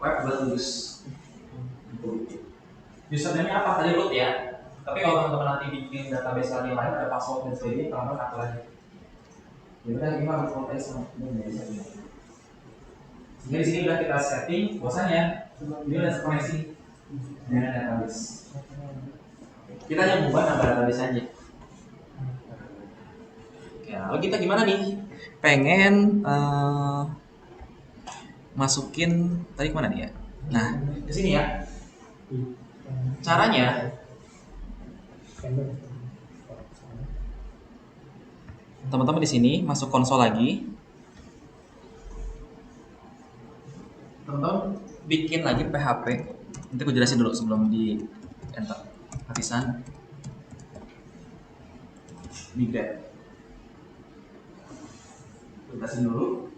Web2Use. Username-nya apa? Tadi root ya. Tapi kalau teman-teman nanti bikin database lain ada password dan sebagainya, teman-teman atur lagi. Ya udah, ini mah default aja sama ini bisa. Sehingga di sini udah kita setting, bosannya ini udah terkoneksi dengan database. Kita hanya mengubah nama database aja. Ya, lalu kita gimana nih? Pengen masukin tadi kemana nih ya? Nah, di sini ya. Caranya teman-teman di sini masuk konsol lagi. Teman-teman bikin lagi PHP. Nanti aku jelasin dulu sebelum di enter. Happisan migrate. Jelasin dulu.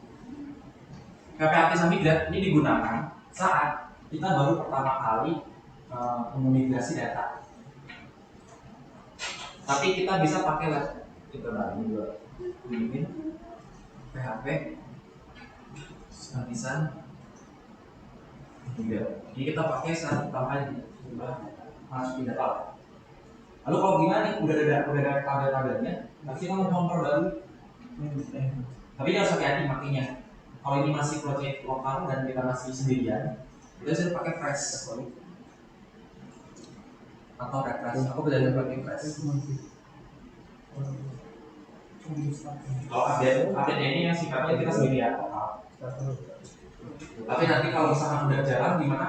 PHP Happisan migrate ini digunakan saat kita baru pertama kali memigrasi data. Tapi kita bisa pakai lah. Kita lagi juga bikin PHP Happisan migrate. Jadi kita pakai saat pertama kali masukin data. Lalu kalau gimana nih? Udah ada tabel-tabelnya, nanti kita mau memperbarui. Tapi harus hati-hati makanya. Kalau ini masih project lokal dan kita masih sendirian, kita bisa pakai fresh atau refresh. Aku belajar pakai fresh. Kalau update ini yang sifatnya kita sendirian lokal. Tapi nanti kalau misalnya udah jalan gimana?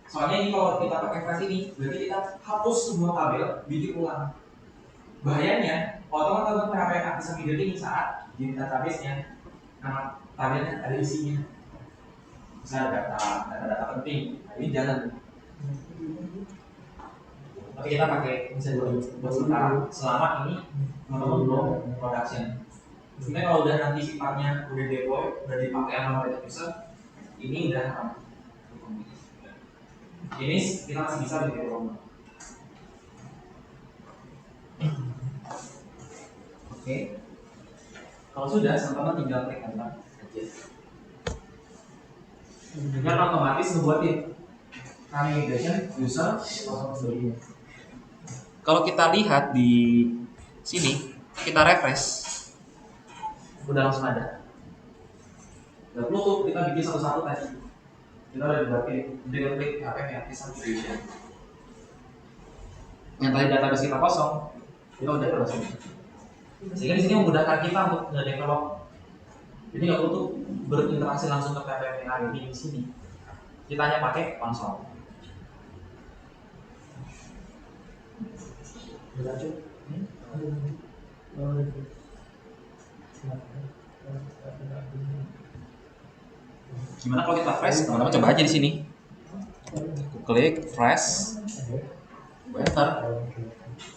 Soalnya ini kalau kita pakai fresh ini, berarti kita hapus semua tabel, bikin ulang. Bahayanya, kalau teman-teman PHP yang bisa migrate ini saat di database-nya, nama tabelnya ada isinya. Misalnya data penting, nah ini jangan. Tapi kita pakai bisa buat sementara selama ini teman-teman belum production. Sebenarnya kalau udah nanti sifatnya udah deploy, udah dipakai sama user, ini udah aman. Ini kita masih bisa bikin rumah. Oke. Kalau sudah, teman-teman tinggal klik enter aja. Dengan otomatis ngebuatin navigation user atau sebagainya. Kalau kita lihat di sini, kita refresh, udah langsung ada. Gak perlu tuh kita bikin satu-satu tadi. Kita udah dibuatin dengan klik PHP Happisan Migration. Yang tadi database kita kosong, kita udah kosong. Sehingga di sini memudahkan kita untuk nge-develop. Jadi nggak perlu tuh berinteraksi langsung ke PHP yang ada di sini. Kita hanya pakai konsol. Gimana kalau kita fresh? Teman-teman coba aja di sini. Klik fresh, enter.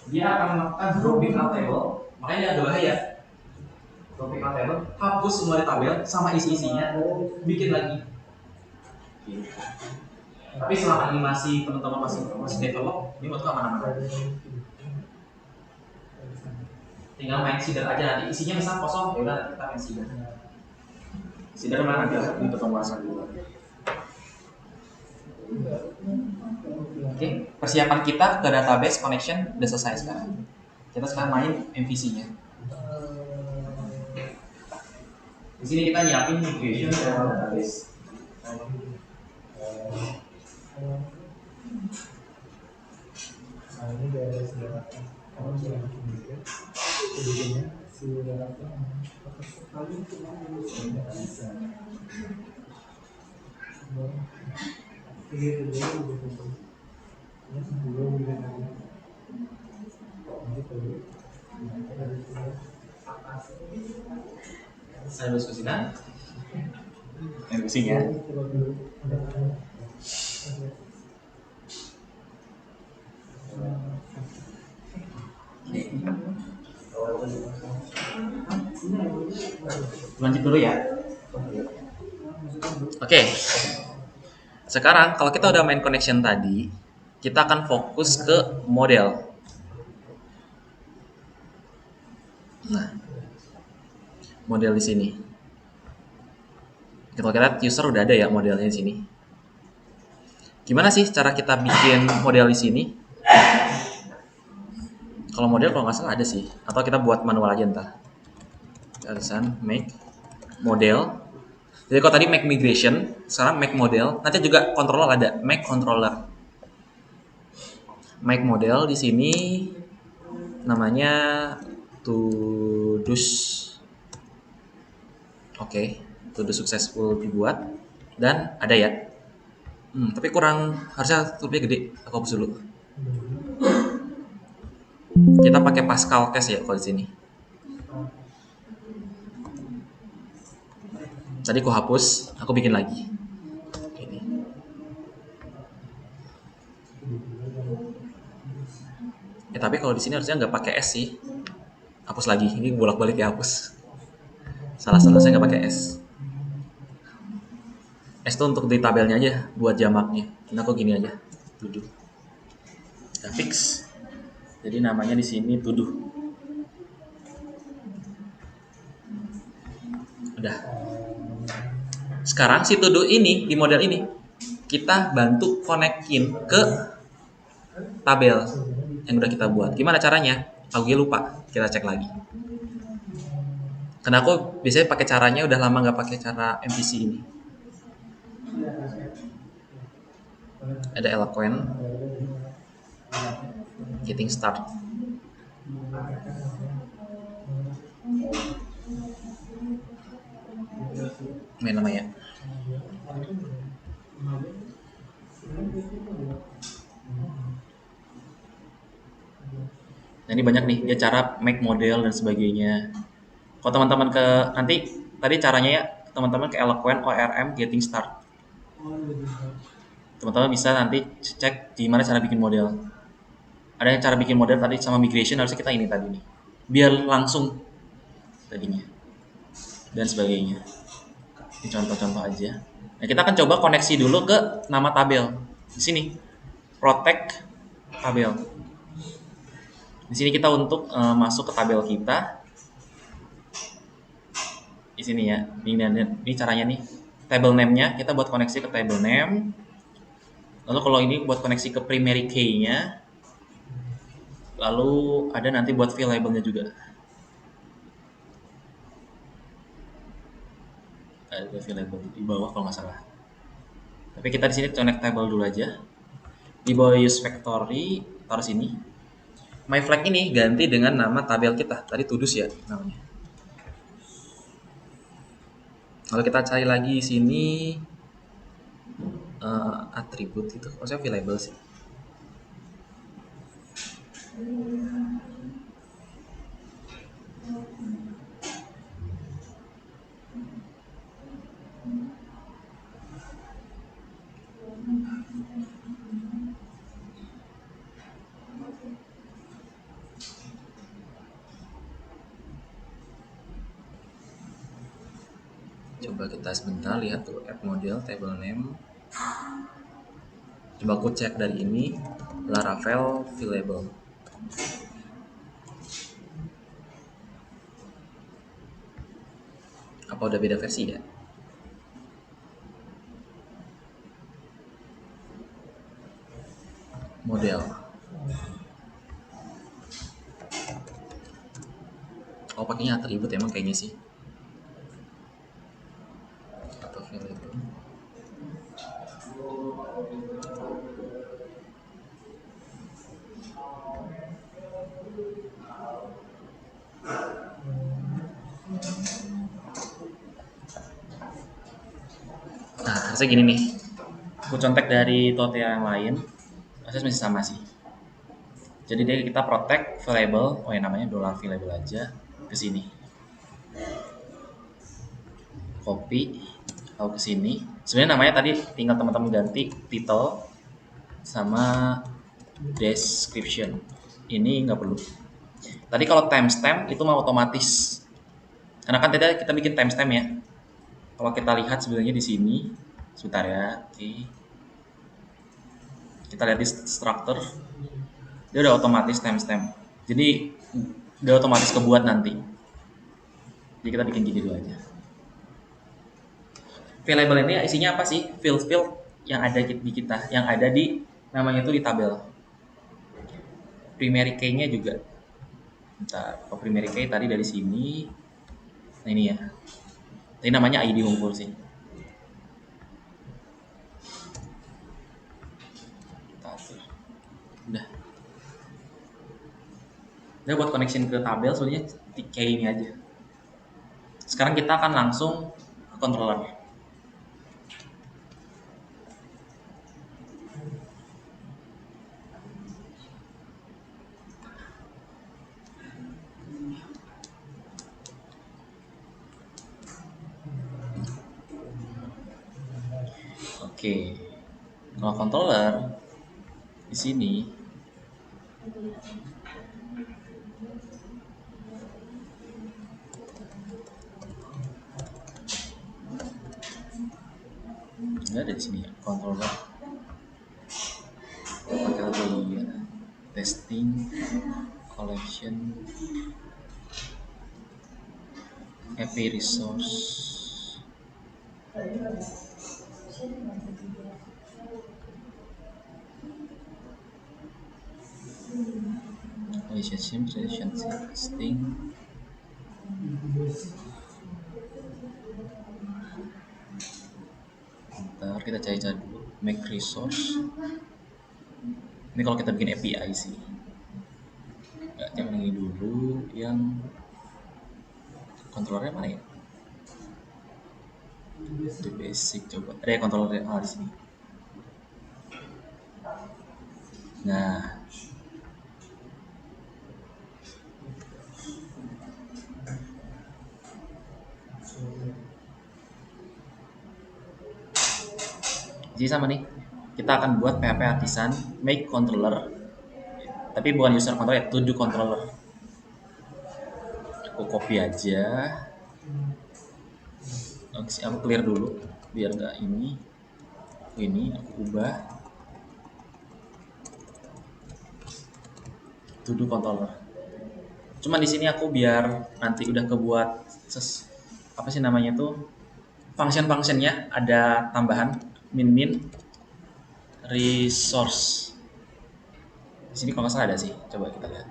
Dia akan melakukan dropping out table. Makanya dia agak bahaya. Dropping out table, hapus semua di tabel sama isi-isinya, bikin lagi. Tapi selama ini masih teman-teman masih develop, ini waktu aman-aman. Tinggal main seeder aja, nanti isinya misalnya kosong, ya udah kita main seeder. Seeder mana aja untuk pembahasan dulu. Oke, persiapan kita ke database connection udah selesai sekarang. Kita sekarang main MVC-nya. Di sini kita nyiapin migration ke database. Ini dari sejarah kamu sudah bikin sebelumnya si darahnya kali tidak bisa ini dulu betul ya sebelum kita nanti perlu Saya diskusikan MVC-nya. Lanjut dulu ya. Oke. Sekarang kalau kita udah main connection tadi, kita akan fokus ke model. Nah, model di sini. Kalau kita lihat user udah ada ya modelnya di sini. Gimana sih cara kita bikin model di sini? Kalau model kalau nggak salah ada sih, atau kita buat manual aja ntar. Tulisan make model. Jadi kalau tadi make migration, sekarang make model. Nanti juga controller ada make controller. Make model di sini namanya to-dos. Oke, to-do successful dibuat dan ada ya. Tapi kurang, harusnya lebih gede. Aku hapus dulu. Kita pakai Pascal case ya kalau di sini. Tadi aku hapus, aku bikin lagi. Ini. Tapi kalau di sini harusnya nggak pakai S sih. Hapus lagi. Ini bolak-balik ya hapus. Salah saya nggak pakai S. S itu untuk di tabelnya aja, buat jamaknya. Nah, aku gini aja, tuduh. Kita fix. Jadi namanya di sini tuduh. Udah. Sekarang si tuduh ini di model ini kita bantu konekin ke tabel yang udah kita buat. Gimana caranya? Aku lupa. Kita cek lagi. Karena aku biasanya pakai caranya udah lama nggak pakai cara MVC ini. Ada Eloquent, getting start. Main nama ya. Nah, ini banyak nih dia cara make model dan sebagainya. Kalau teman-teman ke nanti tadi caranya ya teman-teman ke Eloquent ORM getting start. Teman-teman bisa nanti cek gimana cara bikin model. Ada yang cara bikin model tadi sama migration harusnya kita ini tadi nih. Biar langsung tadinya dan sebagainya. Ini contoh-contoh aja. Nah, kita akan coba koneksi dulu ke nama tabel. Di sini protect tabel. Di sini kita untuk masuk ke tabel kita. Di sini ya. Ini caranya nih. Table name-nya kita buat koneksi ke table name. Lalu kalau ini buat koneksi ke primary key-nya. Lalu ada nanti buat field label-nya juga. Ada field label di bawah kalau nggak salah. Tapi kita di sini connect table dulu aja. Di bawah use factory taruh sini. My flag ini ganti dengan nama tabel kita. Tadi to-dos ya namanya. Kalau kita cari lagi di sini atribut itu, maksudnya variable sih. Coba kita sebentar lihat tuh app model table name. Coba aku cek dari ini Laravel available. Apa udah beda versi ya? Model. Kok pakainya atribut emang kayaknya sih. Atau variable. Nah, harusnya gini nih. Aku contek dari tutorial yang lain. Harusnya masih sama sih. Jadi dia kita protect variable, oh ya namanya $variable aja ke sini. Copy, lalu ke sini. Sebenarnya namanya tadi tinggal teman-teman ganti title sama description. Ini nggak perlu. Tadi kalau timestamp itu mau otomatis. Karena kan tadi kita bikin timestamp ya. Kalau kita lihat sebenarnya di sini, sebentar ya. Oke. Kita lihat di structure, dia udah otomatis timestamp. Jadi udah otomatis kebuat nanti. Jadi kita bikin gini dulu aja. Variable ini isinya apa sih? Field yang ada di kita, yang ada di namanya itu di tabel. Primary key-nya juga. Bentar, primary key tadi dari sini. Nah ini ya. Ini namanya ID home sih. Udah buat connection ke tabel sebenarnya kayak ini aja. Sekarang kita akan langsung ke controller. Oke. Kalau controller di sini nggak ada di sini ya controller. Pakai lagi ya. Testing, collection, API resource. Relationship, testing. Bentar, kita cari-cari dulu. Make resource. Ini kalau kita bikin API sih. Nggak, jangan ini dulu. Yang controllernya mana ya? The basic coba. Ada ya controllernya di sini. Nah, jadi sama nih, kita akan buat PHP artisan make controller, tapi bukan user controller ya, to do controller. Aku copy aja, aku clear dulu biar nggak ini aku ubah to do controller. Cuman di sini aku biar nanti udah kebuat apa sih namanya tuh function-functionnya ada tambahan min resource. Di sini kalau nggak salah ada sih, coba kita lihat.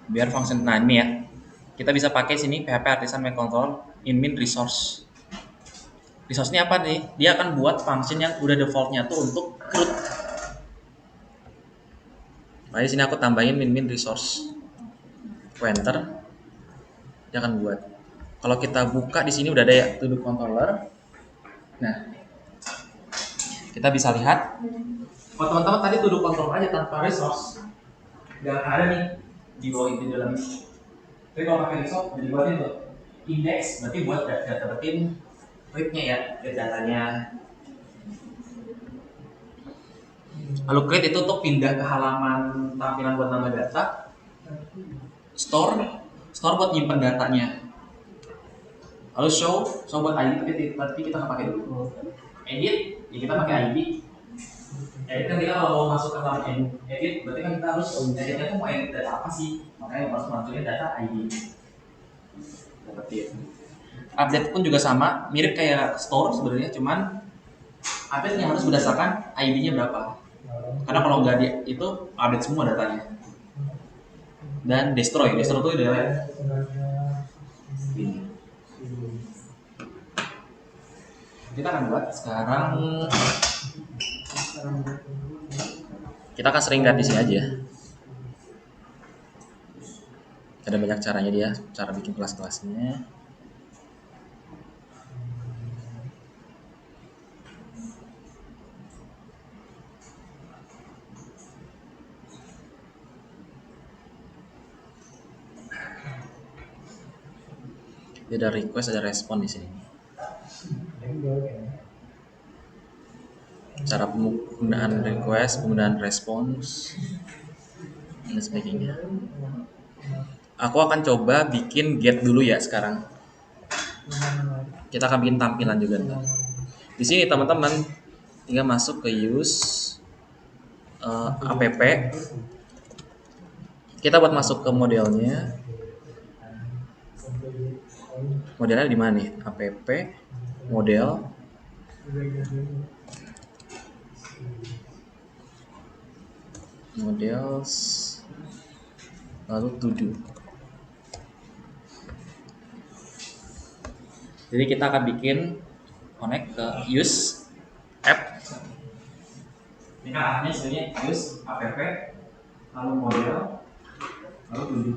Biar function, nah ini ya, kita bisa pakai sini PHP artisan make control in min resource. Resource ini apa nih? Dia akan buat function yang udah defaultnya tuh untuk root. Nah di sini aku tambahin min resource. Enter, dia akan buat. Kalau kita buka di sini udah ada ya to do controller. Nah, kita bisa lihat. Kalau teman-teman tadi to do controller aja tanpa resource, nggak ada nih di bawah itu dalam. Tapi kalau pakai resource, jadi buatin tuh index, berarti buat dapetin read-nya ya, read datanya. Lalu create itu untuk pindah ke halaman tampilan buat nama data. Store buat nyimpen datanya. Lalu show buat ID, tapi kita nggak pakai dulu. Edit, ya kita pakai ID. Edit kan kita kalau mau masuk ke dalam edit, berarti kan kita harus editnya tuh mau edit data apa sih? Makanya harus masukin data ID. Seperti itu. Update pun juga sama, mirip kayak store sebenarnya, cuman update yang harus berdasarkan ID-nya berapa. Karena kalau nggak itu update semua datanya. dan destroy itu delete. Ini. Kita akan buat sekarang. Kita akan sering lihat di sini aja. Ada banyak caranya dia, cara bikin kelas-kelasnya. Dia ada request, ada respon di sini. Cara penggunaan request, penggunaan respons, dan sebagainya. Aku akan coba bikin get dulu ya sekarang. Kita akan bikin tampilan juga nih. Di sini teman-teman tinggal masuk ke use app. Kita buat masuk ke modelnya. Modelnya di mana nih? App model. Models lalu to do. Jadi kita akan bikin connect ke use app. Ini kan artinya sebenarnya use app lalu model lalu to do.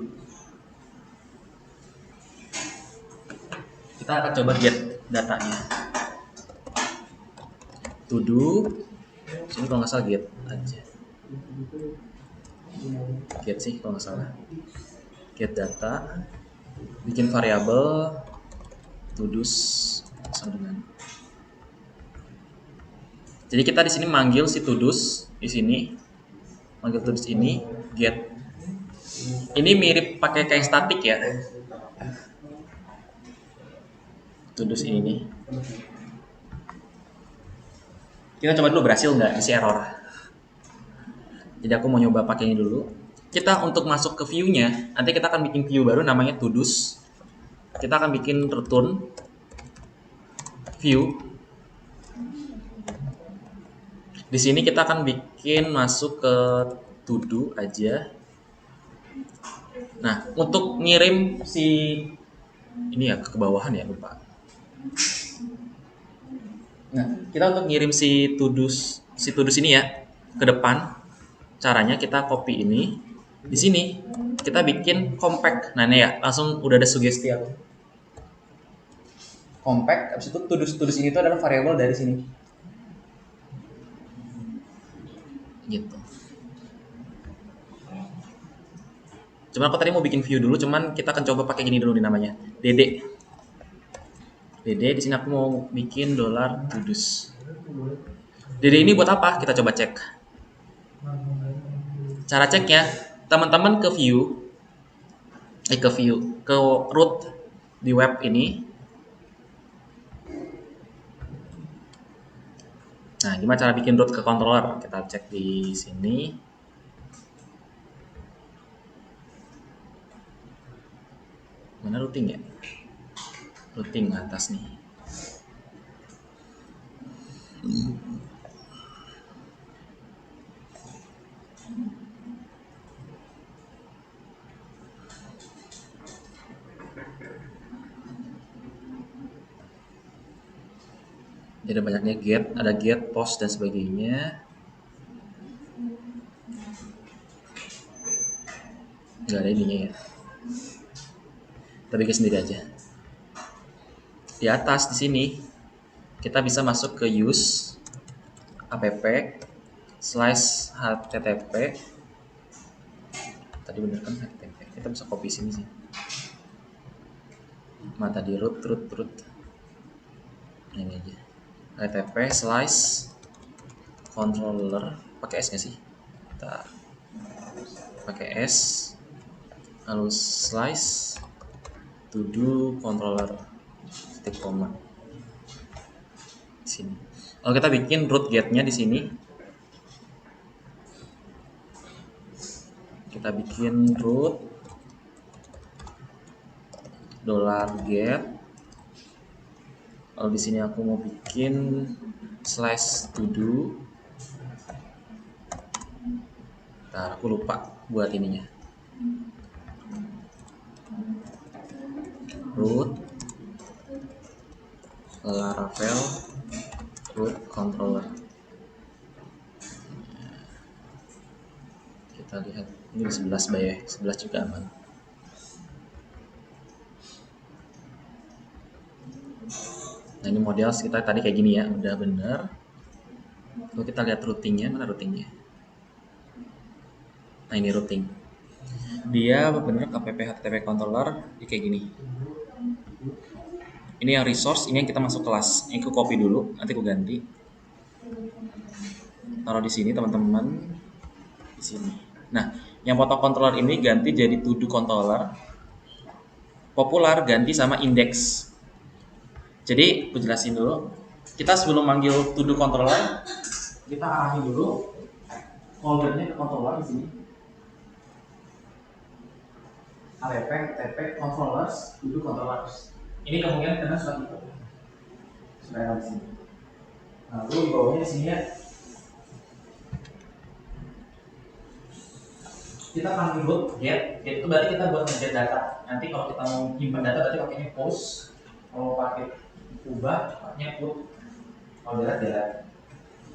Kita akan coba get datanya. To do. Sini kalau nggak salah get aja. Get sih kalau nggak salah. Get data. Bikin variabel to-dos sama dengan. Jadi kita di sini manggil si to-dos di sini. Manggil to-dos ini get. Ini mirip pakai kayak statik ya. To-dos ini nih. Kita coba dulu berhasil nggak isi error. Jadi aku mau nyoba pakai ini dulu. Kita untuk masuk ke view-nya, nanti kita akan bikin view baru namanya to-dos. Kita akan bikin return view. Di sini kita akan bikin masuk ke to-do aja. Nah, untuk ngirim si ini ya ke bawahan ya, lupa. Nah, kita untuk ngirim si to-dos ini ya ke depan. Caranya kita copy ini. Di sini kita bikin compact. Nah, ini ya, langsung udah ada sugesti aku. Compact, habis itu to-dos ini itu adalah variabel dari sini. Gitu. Cuman aku tadi mau bikin view dulu, cuman kita akan coba pakai gini dulu nih namanya. DD. DD di sini aku mau bikin $to-dos. DD ini buat apa? Kita coba cek. Cara ceknya, teman-teman ke root di web ini. Nah, gimana cara bikin root ke controller? Kita cek di sini. Mana routing ya? Routing atas nih. Jadi banyaknya get, ada get, post dan sebagainya. Nggak ada ininya ya. Kita bikin sendiri aja. Di atas di sini kita bisa masuk ke use app/http. Tadi bener kan http. Kita bisa copy sini sih. Mana tadi root. Ini aja. http/controller pakai S nggak sih? Kita pakai S lalu slice to do controller titik koma di sini. Kalau kita bikin root get-nya di sini, kita bikin root $get. Kalau di sini aku mau bikin /to do. Ntar aku lupa buat ininya. root Laravel root controller. Kita lihat ini 11 by 11 juga aman. Nah ini model kita tadi kayak gini ya, udah bener. Kalau kita lihat routingnya, mana routingnya? Nah ini routing. Dia bener KPP HTTP controller ini kayak gini. Ini yang resource, ini yang kita masuk kelas. Ini aku copy dulu, nanti aku ganti. Taruh di sini teman-teman, di sini. Nah, yang foto controller ini ganti jadi to do controller. Popular ganti sama index. Jadi, aku jelasin dulu. Kita sebelum manggil to do controller, kita arahin dulu foldernya ke controller di sini. app tp controllers to do controllers. Ini kemungkinan karena sudah gitu. Sudah ada di sini. Lalu di bawahnya di sini ya. Kita panggil root get itu berarti kita buat ngeget data. Nanti kalau kita mau nyimpan data berarti pakainya post. Kalau pakai ubah pakainya put. Kalau data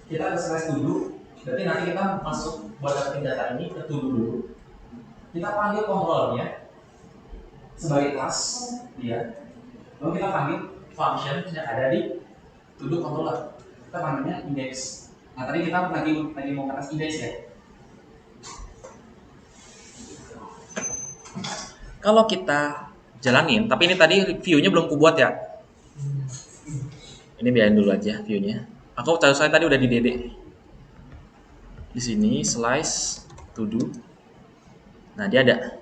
kita ke slash to do. Berarti nanti kita masuk buat dapetin data ini ke to do dulu. Kita panggil controllernya sebagai kelas dia. Lalu kita panggil function yang ada di to do controller. Kita panggilnya index. Nah tadi kita lagi mau ke atas index ya. Kalau kita jalanin, tapi ini tadi view-nya belum kubuat ya. Ini biarin dulu aja view-nya. Aku tahu saya tadi udah di DD. Di sini slice to do. Nah dia ada.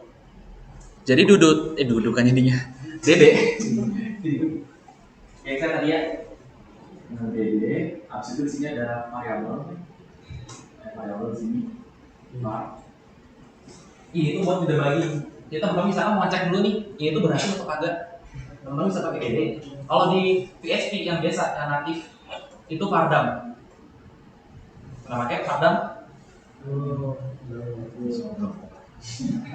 Jadi duduk kan ininya. DD. Kayak saya tadi ya. Nah, DD. Abis itu di sini ada variabel. Variabel di sini. Var. Ini tuh buat debugging. Kita belum bisa mau ngecek dulu nih, ini tuh berhasil atau kagak. Teman-teman bisa pakai DD. Kalau di PHP yang biasa, yang natif, itu Pardam. Pernah pakai Pardam?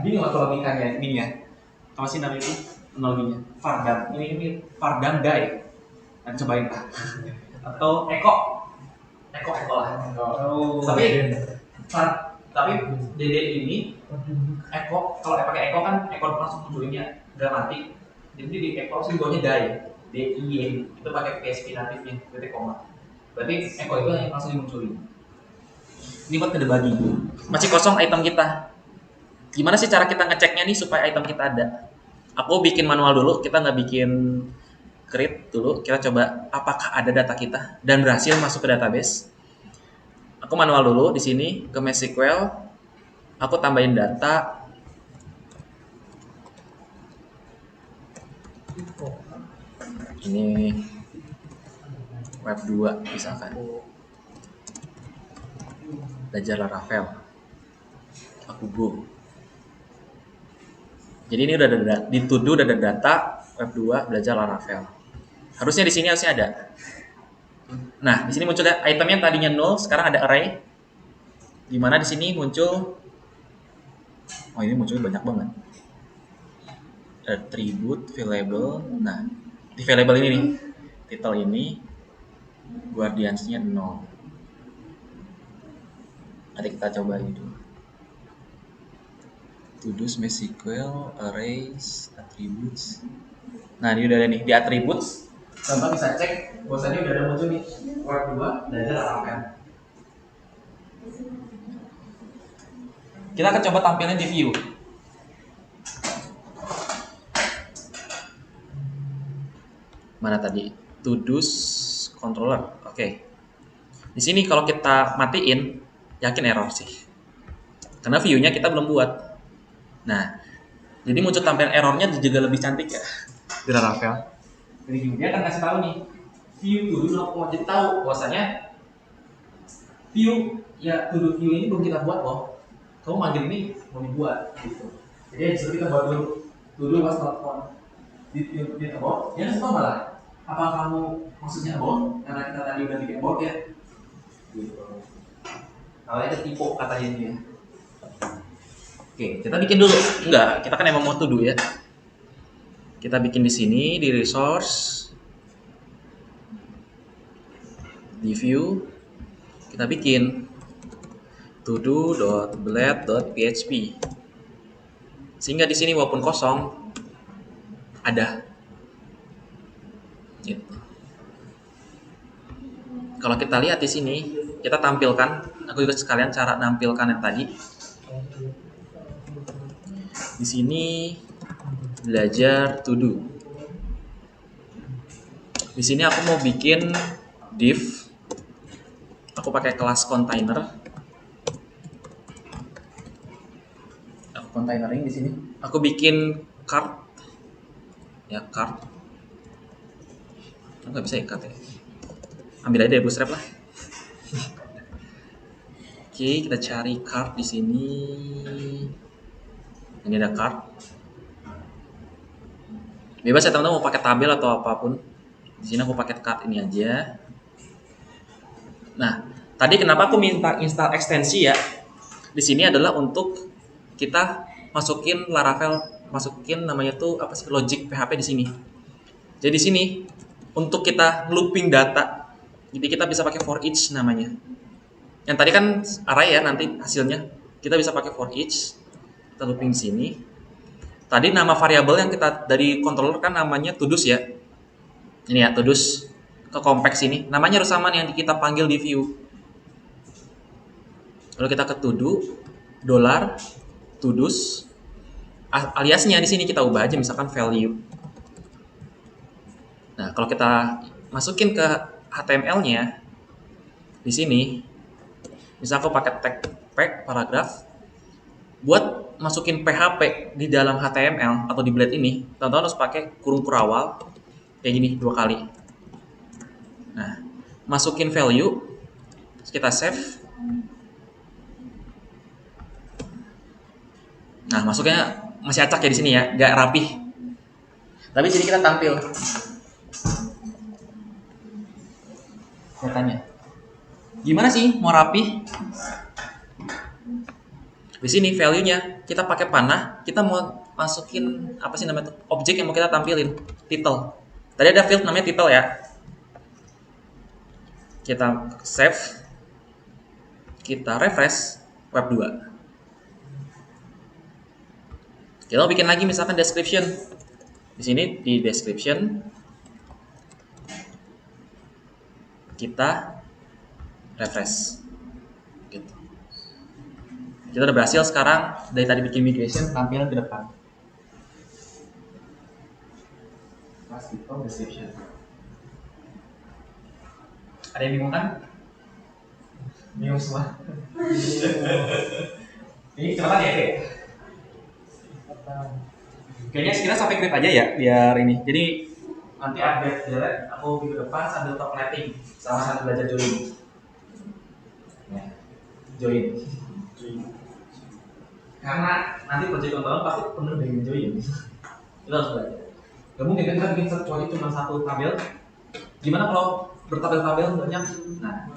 Ini waktu logikanya, ini ya. Apa sih namanya itu? Analoginya. Pardam. Ini Pardam guy. Nanti cobain lah. Atau Eko lah. Tapi DD ini Eko, kalau pakai Eko kan Eko langsung munculinnya dramatik. Jadi di Eko langsung bawahnya DIY itu pakai PHP natifnya, berarti koma. Berarti Eko itu yang langsung dimunculin. Ini buat debugging. Masih kosong item kita. Gimana sih cara kita ngeceknya nih supaya item kita ada? Aku bikin manual dulu, kita nggak bikin create dulu. Kita coba apakah ada data kita dan berhasil masuk ke database. Aku manual dulu di sini ke MySQL. Aku tambahin data. Ini web 2 misalkan. Belajar Laravel. Aku go. Jadi ini udah ada di to-do udah ada data web 2 belajar Laravel. Harusnya di sini ada. Nah, di sini muncul item yang tadinya 0, sekarang ada array. Di mana di sini muncul ini munculnya banyak banget. Attribute, variable. Nah, di variable ini nih, title ini guardians-nya 0. Nanti kita coba gitu. To-dos, MySQL, arrays, attributes. Nah, ini udah ada nih di attributes. Teman bisa cek, bahwasannya udah ada muncul nih web 2 belajar Laravel. Kita akan coba tampilin di view. Mana tadi? To-dos controller. Oke. Di sini kalau kita matiin, yakin error sih. Karena view-nya kita belum buat. Nah, jadi muncul tampilan errornya juga lebih cantik ya di Laravel. Jadi dia akan kasih tahu nih view to-do mau jadi tahu bahwasanya view ya to-do view ini belum kita buat loh. Kamu manggil ini mau dibuat gitu. Jadi disuruh kita buat dulu to-do was not on di about. Dia ngasih tahu malah apa kamu maksudnya about karena kita tadi udah bikin about ya. Gitu. Awalnya ketipu katanya dia. Oke, kita bikin dulu. Enggak, kita kan emang mau to-do ya. Kita bikin di sini di resource, di view, kita bikin todo.blade.php. Sehingga di sini walaupun kosong ada. Gitu. Kalau kita lihat di sini, kita tampilkan, aku juga sekalian cara nampilkan yang tadi. Di sini belajar to do. Di sini aku mau bikin div. Aku pakai kelas container. Aku containering di sini. Aku bikin card. Ya, card. Nggak bisa ikat ya. Ambil aja deh bootstrap lah. Oke, kita cari card di sini. Ini ada card. Bebas ya teman-teman mau pakai tabel atau apapun. Di sini aku pakai card ini aja. Nah, tadi kenapa aku minta install ekstensi ya? Di sini adalah untuk kita masukin Laravel, masukin namanya tuh apa sih, logic PHP di sini. Jadi di sini untuk kita looping data. Jadi kita bisa pakai for each namanya. Yang tadi kan array ya, nanti hasilnya kita bisa pakai for each. Kita looping di sini. Tadi nama variabel yang kita dari controller kan namanya todos ya. Ini ya todos ke complex ini. Namanya harus sama nih yang kita panggil di view. Lalu kita ke todo $todos aliasnya di sini kita ubah aja misalkan value. Nah, kalau kita masukin ke HTML-nya di sini, misal aku pakai tag paragraph, buat masukin PHP di dalam HTML atau di Blade ini, teman-teman harus pakai kurung kurawal kayak gini 2 kali. Nah, masukin value, kita save. Nah, masuknya masih acak ya di sini ya, nggak rapih. Tapi di sini kita tampil datanya. Gimana sih mau rapih? Di sini value-nya kita pakai panah, kita mau masukin apa sih namanya tuh? Objek yang mau kita tampilin, title. Tadi ada field namanya title ya. Kita save. Kita refresh web 2. Kita mau bikin lagi misalkan description. Di sini di description kita refresh. Gitu. Kita udah berhasil sekarang dari tadi bikin migration tampilan ke depan. Pas title description. Ada yang bingung kan? Bingung semua. Ini cepetan ya, Oke? Kayaknya sekira sampai grip aja ya, biar ini. Jadi nanti update jalan, aku minggu depan sambil top netting sama sambil belajar join. Ya, join. Karena nanti project pembangunan pasti penuh dengan join. Itu harus belajar. Gak mungkin kan kita bikin kecuali cuma satu tabel. Gimana kalau bertabel-tabel banyak? Nah,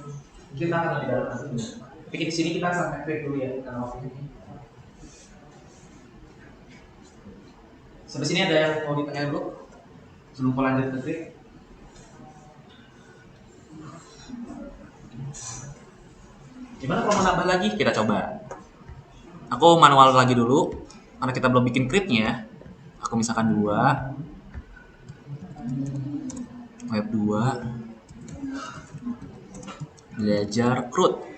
kita akan lebih dalam nanti. Tapi di sini kita sampai break dulu ya karena waktu ini. Sampai sini ada yang mau ditanya dulu sebelum aku lanjut ke trik? Gimana kalau mau nambah lagi? Kita coba. Aku manual lagi dulu karena kita belum bikin create-nya. Aku misalkan 2 web 2 belajar CRUD.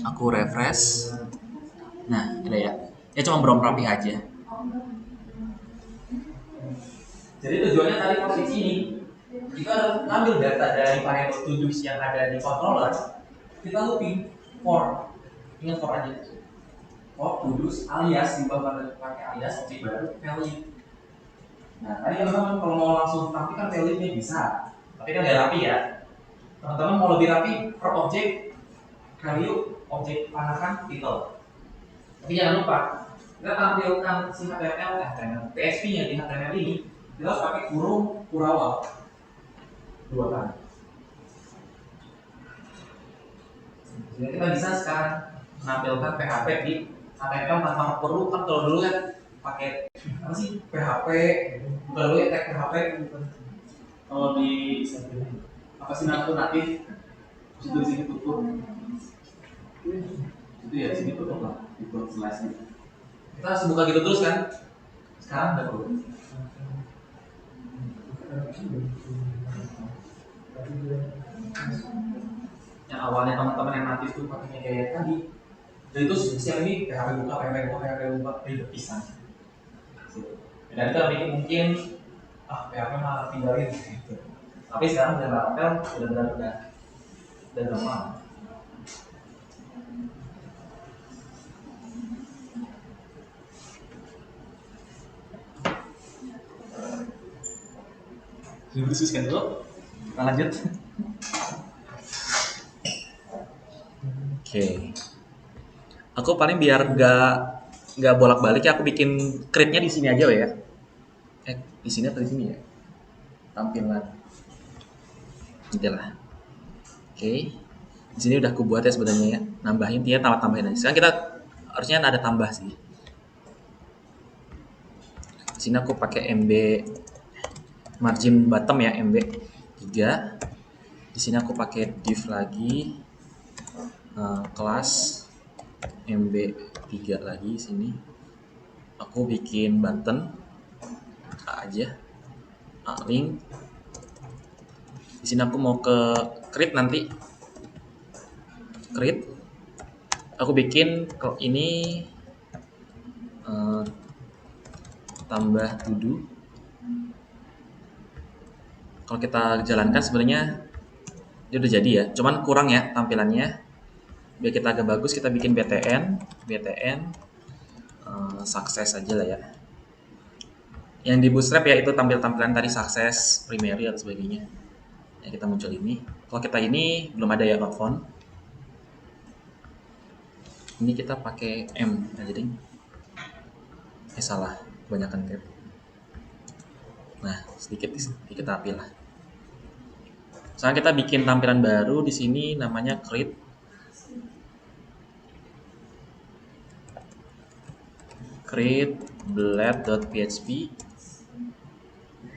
Aku refresh. Nah, ada ya. Ya cuma belum rapi aja. Jadi tujuannya tadi posisi ini kita harus ngambil data dari variable todos yang ada di controller, kita looping for. Ingat for aja. For todos alias di bawah pakai alias objek baru value. Nah, tadi teman-teman kalau mau langsung tampilkan value-nya bisa, tapi kan nggak rapi ya. Teman-teman mau lebih rapi per objek value objek panakan title. Tapi jangan lupa kita tampilkan si HTML, PHP-nya di HTML ini kita harus pakai kurung kurawal 2 kali. Jadi kita bisa sekarang menampilkan PHP di KTP tanpa perlu kan kalau dulu kan pakai apa sih PHP, bukan dulu ya tag PHP. Kalau di apa sih natif terus di sini tutup itu ya sini tutup lah itu slash. Kita harus buka gitu terus kan. Sekarang udah perlu. Yang awalnya teman-teman yang natif tuh pakainya kayak tadi. Dan itu siang ini PHP buka, PHP buka, ribet pisan. Dan kita mikir mungkin PHP malah tinggalin gitu. Tapi sekarang udah Laravel udah gampang. Diskusikan dulu. Kita lanjut. Oke. Aku paling biar nggak bolak-balik ya, aku bikin create-nya di sini aja ya. Di sini atau di sini ya? Tampilan. Itulah. Oke. Di sini udah aku buat ya sebenarnya ya. Nambahin dia tambahin aja. Sekarang kita harusnya ada tambah sih. Di sini aku pakai MB margin bottom ya, MB 3. Di sini aku pakai div lagi, kelas MB 3 lagi. Sini aku bikin button aja, link. Di sini aku mau ke create nanti, create. Aku bikin kalau ini tambah to do. Kalau kita jalankan sebenarnya dia udah jadi ya, cuman kurang ya tampilannya. Biar kita agak bagus, kita bikin btn sukses aja lah ya. Yang di bootstrap ya itu tampilan tadi sukses, primary atau sebagainya. Ya kita muncul ini. Kalau kita ini belum ada ya font. Ini kita pakai M aja deh. Salah, kebanyakan tab. Nah, sedikit api lah. Sekarang kita bikin tampilan baru di sini namanya create. Create blade.php.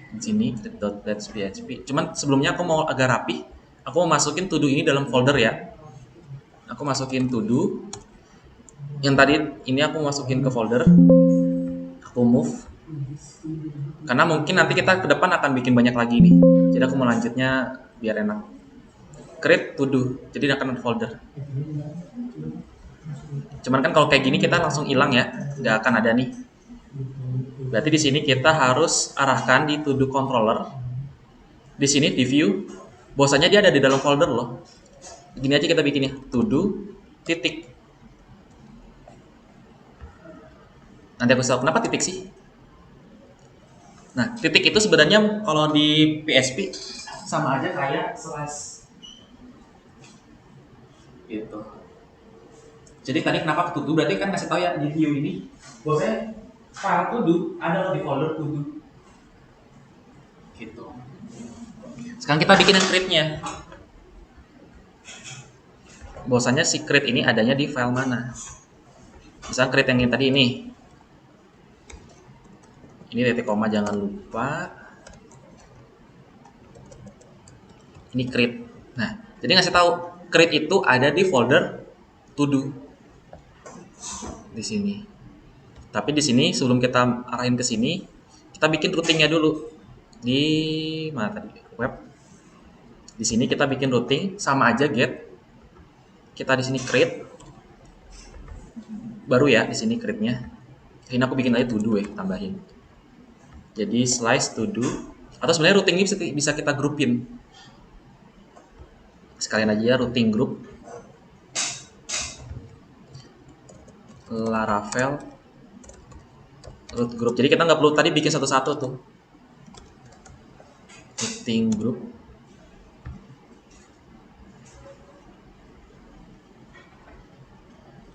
Di sini create.blade.php. Cuman sebelumnya aku mau agak rapi. Aku mau masukin to do ini dalam folder ya. Aku masukin to do. Yang tadi ini aku masukin ke folder. Aku move. Karena mungkin nanti kita ke depan akan bikin banyak lagi nih. Jadi aku mau lanjutnya biar enak. Create to do. Jadi akan folder. Cuman kan kalau kayak gini kita langsung hilang ya, nggak akan ada nih. Berarti di sini kita harus arahkan di to do controller. Di sini di view, bahwasanya dia ada di dalam folder loh. Gini aja kita bikinnya, to do titik. Nanti aku tahu kenapa titik sih. Nah, titik itu sebenarnya kalau di PHP sama aja kayak slash. Gitu. Jadi tadi kenapa to do, berarti kan ngasih tahu ya di view ini bahwasanya file to do ada di folder to do. Gitu. Sekarang kita bikin yang create-nya. Bahwasanya si create ini adanya di file mana. Misalnya create yang tadi ini. Ini titik koma jangan lupa. Ini create. Nah, jadi ngasih tahu create itu ada di folder to do. Di sini. Tapi di sini sebelum kita arahin ke sini, kita bikin routingnya dulu. Di mana tadi? Web. Di sini kita bikin routing sama aja get. Kita di sini create. Baru ya di sini create-nya. Ini aku bikin aja to do ya, tambahin. Jadi slice to do, atau sebenarnya routing ini bisa kita grupin. Sekalian aja routing group Laravel root group. Jadi kita nggak perlu tadi bikin satu-satu tuh. Routing group.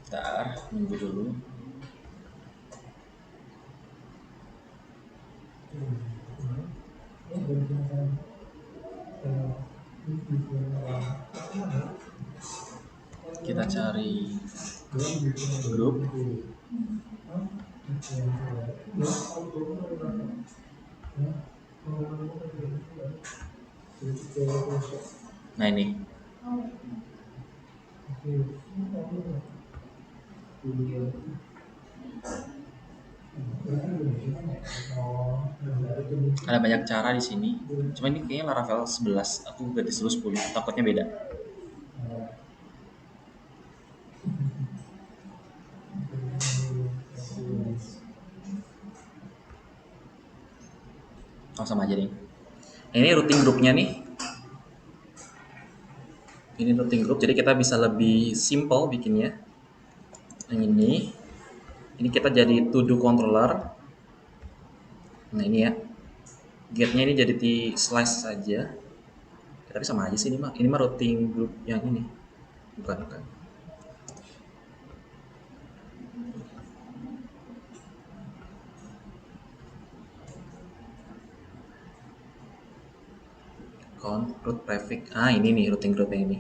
Bentar, nunggu dulu. kita cari grup. Nah ini. Ada banyak cara di sini. Cuma ini kayaknya Laravel 11, aku ganti dulu 10, takutnya beda. Oh sama aja nih. Ini routing grupnya nih. Ini routing group, jadi kita bisa lebih simple bikinnya. Yang ini kita jadi to do controller. Nah ini ya, getnya ini jadi di slice saja. Tapi sama aja sih ini mah. Ini mah routing group yang ini, bukan. Root prefix. Ini nih routing group yang ini.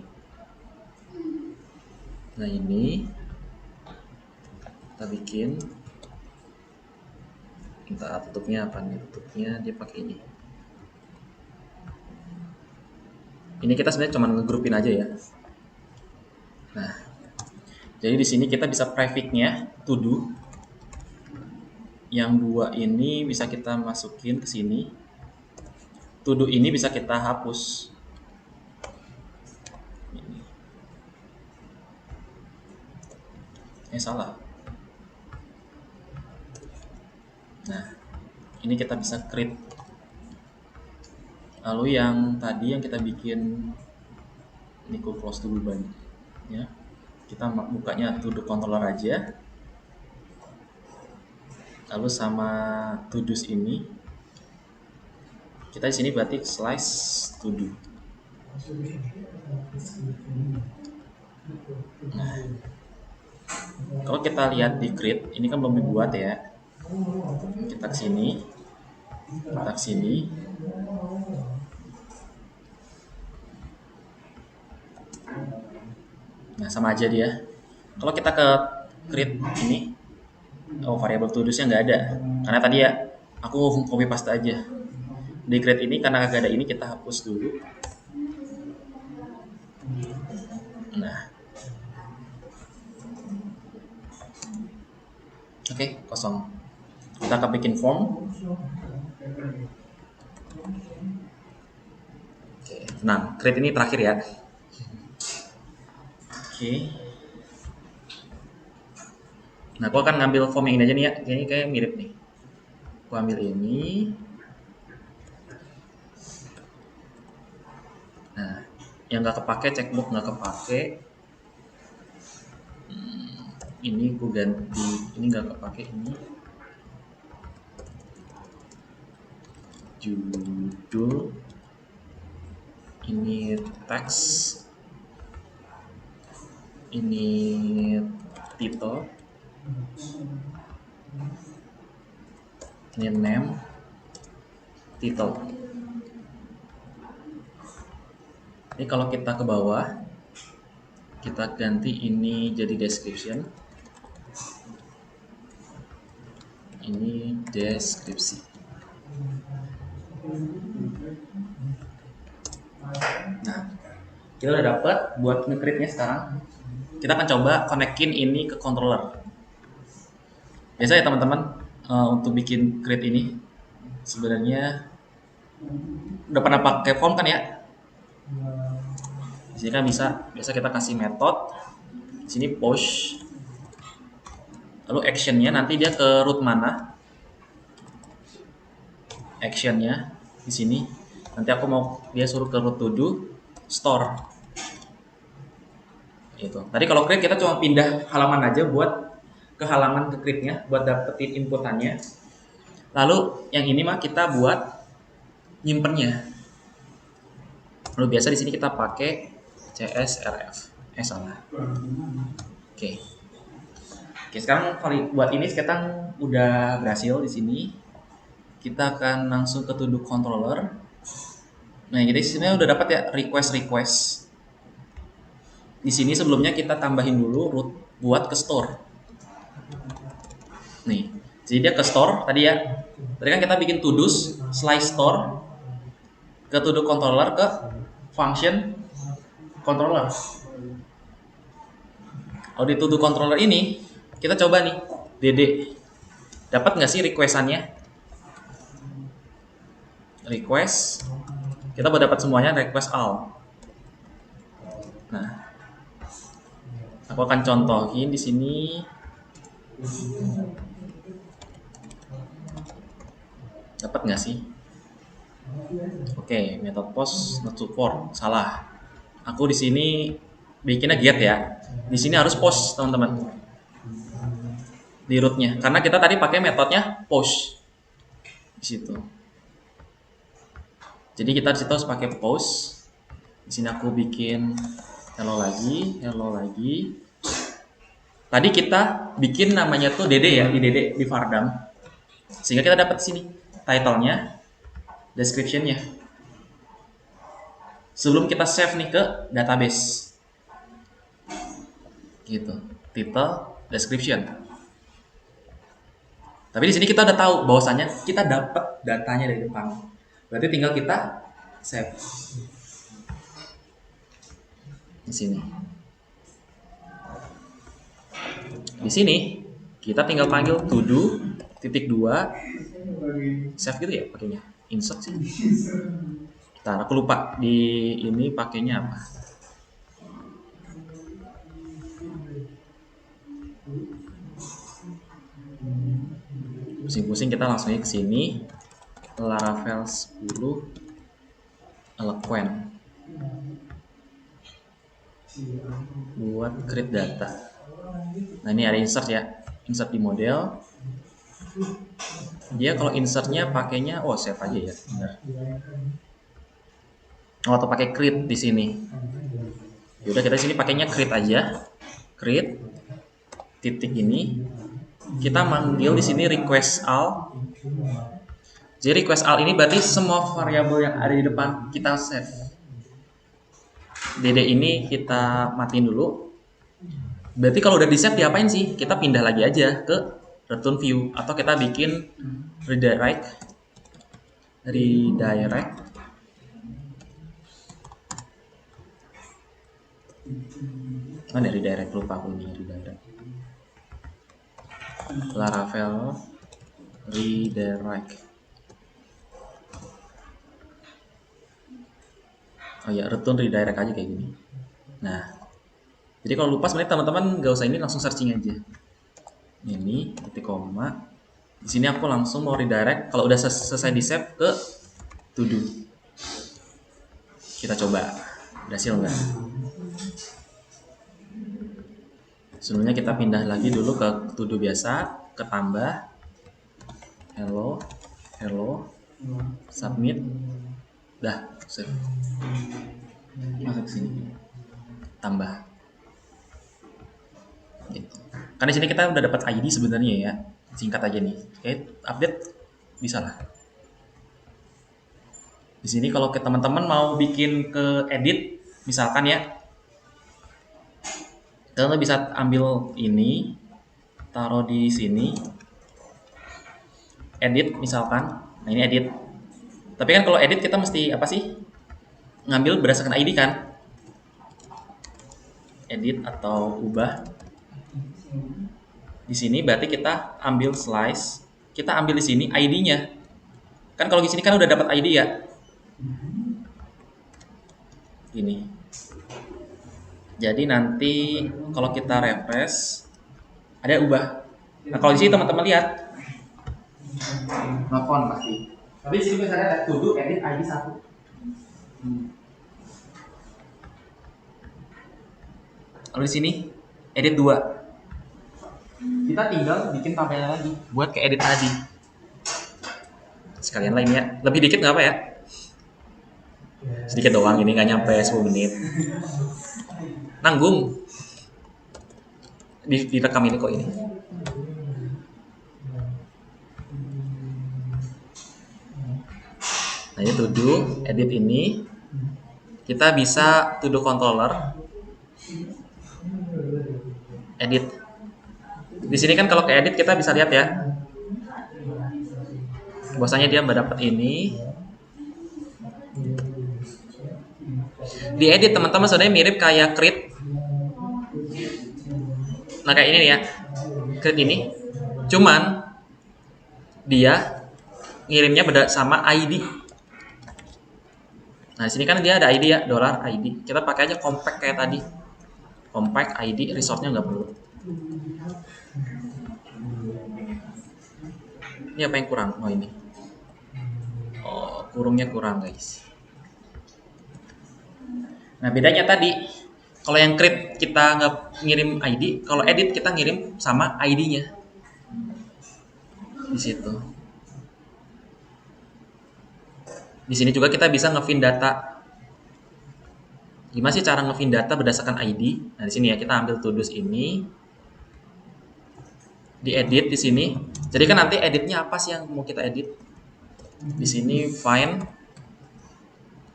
Nah ini kita bikin. Kita tutupnya apa nih? Tutupnya dia pakai ini. Ini kita sebenarnya cuma ngegrupin aja ya. Nah, jadi di sini kita bisa prefixnya to do. Yang dua ini bisa kita masukin ke sini. To do ini bisa kita hapus. Salah. Nah, ini kita bisa create. Lalu yang tadi yang kita bikin ini ku close dulu banyak ya. Kita bukanya to do controller aja. Lalu sama to do's ini kita di sini berarti slice to do. Nah, kalau kita lihat di create ini kan belum dibuat ya. Kita ke sini. Kita ke sini. Nah, sama aja dia. Kalau kita ke create ini, variable to do's-nya nggak ada. Karena tadi ya, aku copy paste aja. Di create ini, karena nggak ada ini, kita hapus dulu. Nah. Oke, kosong. Kita akan bikin form. Oke, tenang. Create ini terakhir ya. Oke. Nah, aku akan ngambil form yang ini aja nih ya. Ini kayak mirip nih. Aku ambil ini. Nah, yang nggak kepake checkbox nggak kepake. Ini gue ganti. Ini nggak kepake ini. Judul. Ini teks. Ini title. Ini name, title. Ini kalau kita ke bawah, kita ganti ini jadi description. Ini deskripsi. Nah, kita udah dapat buat nge-create-nya sekarang. Kita akan coba konekin ini ke controller. Biasa ya teman-teman, untuk bikin create ini sebenarnya udah pernah pakai form kan ya? Di sini kan biasa kita kasih metode. Di sini push. Lalu actionnya nanti dia ke root mana? Actionnya di sini. Nanti aku mau dia suruh ke root to do store. Itu. Tadi kalau create kita cuma pindah halaman aja buat ke halaman ke create-nya buat dapetin inputannya. Lalu yang ini mah kita buat nyimpennya. Lalu biasa di sini kita pakai CSRF. Salah. Oke. Oke, sekarang buat ini sekarang udah berhasil di sini. Kita akan langsung ke to do controller. Nah, jadi sini udah dapat ya request. di sini sebelumnya kita tambahin dulu root buat ke store. Nih, jadi dia ke store tadi ya. Tadi kan kita bikin to-dos slice store ke to-do controller ke function controller. Kalau di to-do controller ini kita coba nih, Dede dapat nggak sih requestannya? Request kita baru dapat semuanya request all. Nah, aku akan contohin di sini. Dapat nggak sih? Oke, method post not support salah. Aku di sini bikinnya get ya. Di sini harus post teman-teman. Di rootnya, karena kita tadi pakai metodenya post di situ. Jadi kita di situ harus pakai post. Di sini aku bikin hello lagi. Tadi kita bikin namanya tuh Dede ya, di Vardam. Sehingga kita dapat sini title-nya, description-nya. Sebelum kita save nih ke database. Gitu. Title, description. Tapi di sini kita udah tahu bahwasannya kita dapat datanya dari depan. Berarti tinggal kita save. Di sini. Di sini kita tinggal panggil to-do .2 save gitu ya pakainya. Insert sih. Ntar aku lupa di ini pakainya apa. Pusing-pusing kita langsung ke sini. Laravel 10 Eloquent buat create data. Nah ini ada insert ya, insert di model. Dia kalau insertnya pakainya save aja ya, benar. Atau pakai create di sini. Yaudah kita di sini pakainya create aja, create titik ini. Kita manggil di sini request all. Jadi request all ini berarti semua variabel yang ada di depan kita save. Dede ini kita matiin dulu. Berarti kalau udah di save diapain sih? Kita pindah lagi aja ke return view atau kita bikin redirect. Mana redirect, lupa aku ini redirect. Laravel redirect. Oh ya, return redirect aja kayak gini. Nah, jadi kalau lupa sebenarnya teman-teman nggak usah ini, langsung searching aja. Ini titik koma. Di sini aku langsung mau redirect. Kalau udah selesai di save ke to do. Kita coba berhasil nggak? Sebelumnya kita pindah lagi dulu ke to do biasa, ke tambah. Hello, submit. Dah, save. Masuk sini. Tambah. Gitu. Karena di sini kita udah dapat ID sebenarnya ya. Singkat aja nih. Oke, update bisa lah. Di sini kalau ke teman-teman mau bikin ke edit, misalkan ya, kalian bisa ambil ini, taruh di sini, edit misalkan. Nah ini edit. Tapi kan kalau edit kita mesti apa sih? Ngambil berdasarkan ID kan? Edit atau ubah. Di sini berarti kita ambil slice, kita ambil di sini ID-nya. Kan kalau di sini kan udah dapat ID ya. Ini. Jadi nanti kalau kita refresh ada ubah. Nah kalau di sini teman-teman lihat, nelfon pasti. Tapi di sini misalnya ada to do edit ID 1. Lalu di sini edit 2. Kita tinggal bikin tabelnya lagi buat ke edit tadi. Sekalian lainnya. Lebih dikit nggak apa ya? Sedikit doang, ini nggak nyampe 10 menit. Nanggung. Direkam ini kok ini. Nah ini to do, edit ini. Kita bisa to do controller. edit. Di sini kan kalau ke edit kita bisa lihat ya, bahwasanya dia mendapat ini. Di edit teman-teman sebenarnya mirip kayak create. Nah kayak ini ya, create ini. Cuman dia ngirimnya beda sama ID. Nah, di sini kan dia ada ID ya, $ID. Kita pakai aja compact kayak tadi. Compact ID, resource-nya nggak perlu. Ini apa yang kurang? Oh ini. Oh, kurungnya kurang guys. Nah bedanya tadi, kalau yang create kita nggak ngirim ID, kalau edit kita ngirim sama ID-nya. Di situ. Di sini juga kita bisa nge-feed data. Gimana sih cara nge-feed data berdasarkan ID? Nah, di sini ya kita ambil to-dos ini. Diedit di sini. Jadi kan nanti editnya apa sih yang mau kita edit? Di sini find.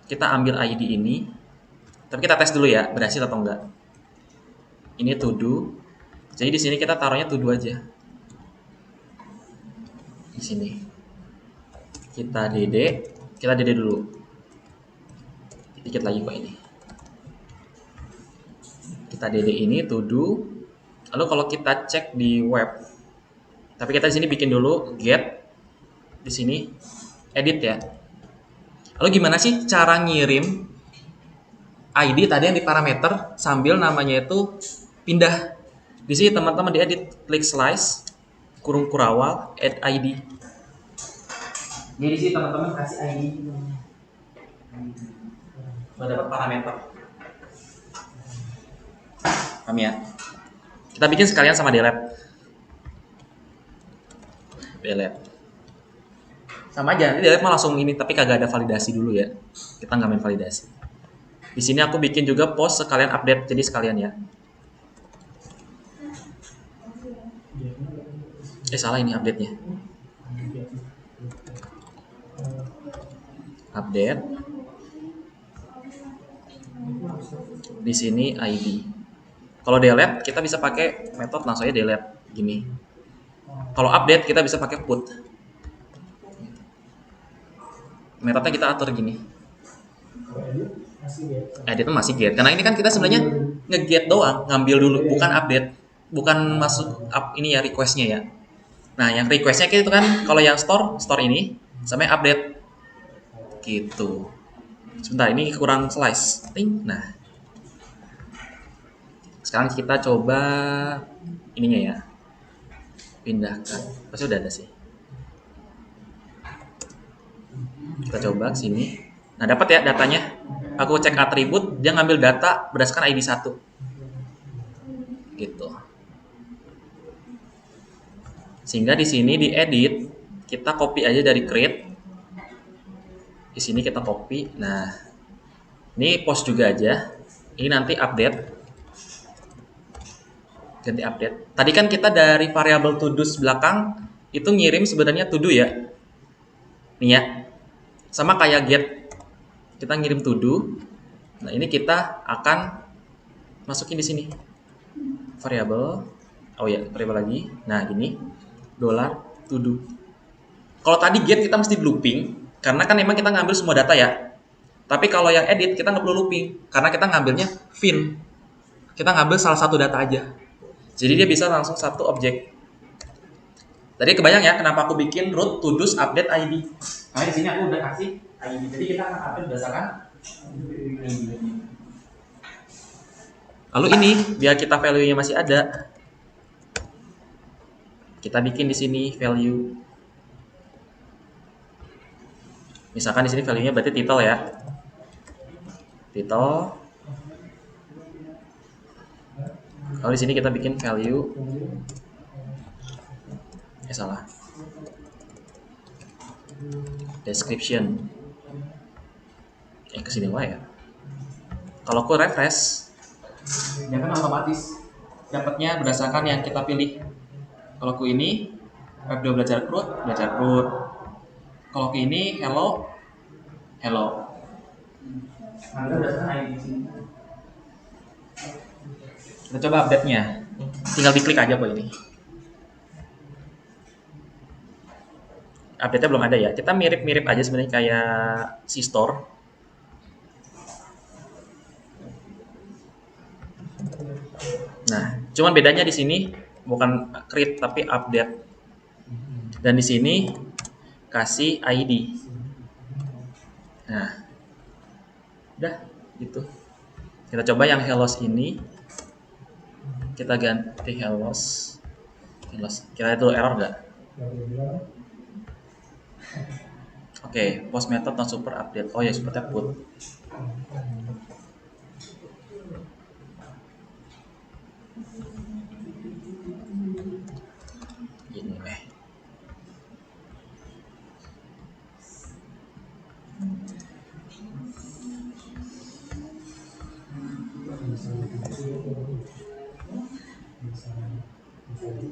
Kita ambil ID ini. Tapi kita tes dulu ya, berhasil atau enggak. Ini to do. Jadi di sini kita taruhnya to do aja. Di sini. Kita DD dulu. Dikit lagi kok ini. Kita DD ini to do. Lalu kalau kita cek di web, tapi kita di sini bikin dulu get. Di sini edit ya. Lalu gimana sih cara ngirim ID tadi yang di parameter sambil namanya itu pindah? Di sini teman-teman diedit, klik slice, kurung kurawal, add ID. Jadi sih teman-teman kasih ID. Udah dapat parameter. Paham ya? Kita bikin sekalian sama delete. Sama aja, ini delete mah langsung ini, tapi kagak ada validasi dulu ya. Kita nggak main validasi. Di sini aku bikin juga post sekalian update, jadi sekalian ya. Salah ini update-nya. Update. Di sini ID. Kalau delete kita bisa pakai metode langsung aja delete gini. Kalau update kita bisa pakai put. Metodenya kita atur gini. Edit itu masih get. Karena ini kan kita sebenarnya nge-get doang, ngambil dulu, bukan update. Bukan masuk ini ya request-nya ya. Nah, yang request-nya itu kan kalau yang store ini sampai update. Gitu. Sebentar, ini kurang slice. Nah. Sekarang kita coba ininya ya. Pindahkan. Pasti udah ada sih. Kita coba ke sini. Nah, dapat ya datanya. Aku cek atribut, dia ngambil data berdasarkan ID 1. Gitu. Sehingga di sini di edit, kita copy aja dari create. Di sini kita copy. Nah, ini post juga aja. Ini nanti update. Ganti update. Tadi kan kita dari variabel to-dos belakang itu ngirim sebenarnya to-do ya. Nih ya. Sama kayak get. Kita ngirim to do. Nah, ini kita akan masukin di sini. Variabel. Oh ya, variabel lagi. Nah, ini $to do. Kalau tadi get kita mesti looping karena kan memang kita ngambil semua data ya. Tapi kalau yang edit kita nggak perlu looping karena kita ngambilnya fin. Kita ngambil salah satu data aja. Jadi dia bisa langsung satu objek. Tadi kebayang ya kenapa aku bikin root to do's update ID. Nah, di sini aku udah kasih ID. Jadi kita akan update berdasarkan ID. Lalu ini biar kita value-nya masih ada. Kita bikin di sini value. Misalkan di sini value-nya berarti title ya. Title. Kalau di sini kita bikin value. Salah. Description. Ke sini wae ya. Kalau aku refresh, dia kan otomatis dapatnya berdasarkan yang kita pilih. Kalau aku ini web 2 belajar root. Kalau aku ini hello. Nah, berdasarkan ID di sini. Kita coba update-nya. tinggal diklik aja kok ini. Update-nya belum ada ya. Kita mirip-mirip aja sebenarnya kayak si store. Nah, cuman bedanya di sini bukan create tapi update. Dan di sini kasih ID. Nah, udah gitu. Kita coba yang hellos ini. Kita ganti hellos. Kira itu error nggak? Oke, post method non super update. Oh ya, seperti put. Gini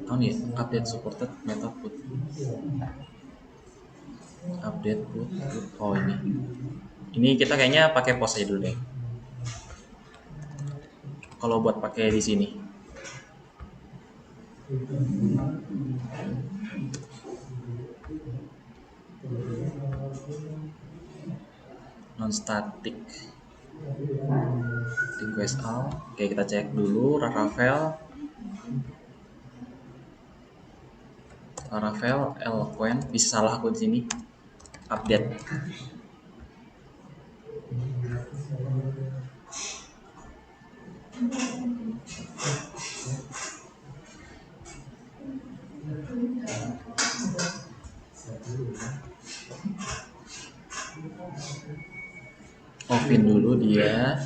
Oh nih, update supported method put. Update put. Oh ini. Ini kita kayaknya pakai post aja dulu deh. Kalau buat pakai di sini. Non static. Request all. Oke, kita cek dulu Laravel Eloquent, bisa salah aku di sini. Update. Open dulu dia.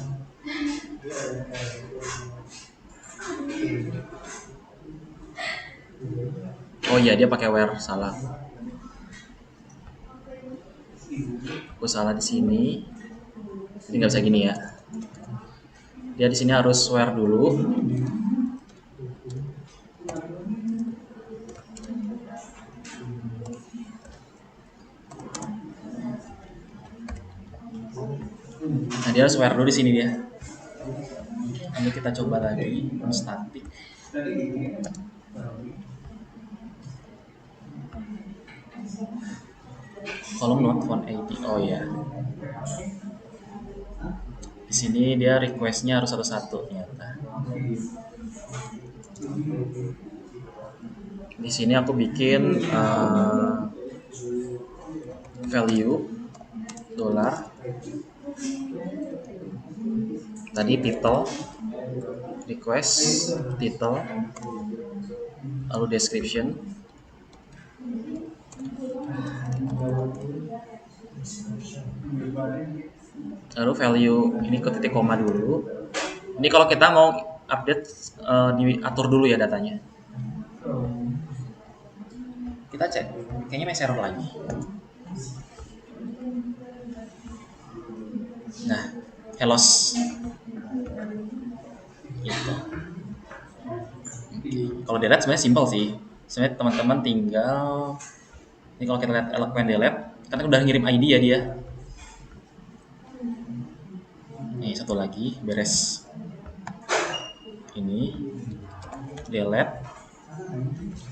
Oh iya, dia pakai where, salah. Aku salah di sini. Jadi nggak bisa gini ya. Dia di sini harus where dulu. Nah, dia harus where dulu di sini dia. Ini kita coba lagi static. Column not found ID. Oh ya. Di sini dia requestnya harus satu-satu ternyata. Di sini aku bikin value $. Tadi title, request, title, lalu description. Lalu value ini ke titik koma dulu. Ini kalau kita mau update diatur dulu ya datanya. Kita cek, kayaknya masih error lagi. Nah, hellos. Gitu. Kalau delete sebenarnya simple sih. Sebenarnya teman-teman tinggal ini kalau kita lihat Eloquent delete, kan udah ngirim ID ya dia. Nih satu lagi beres. Ini delete.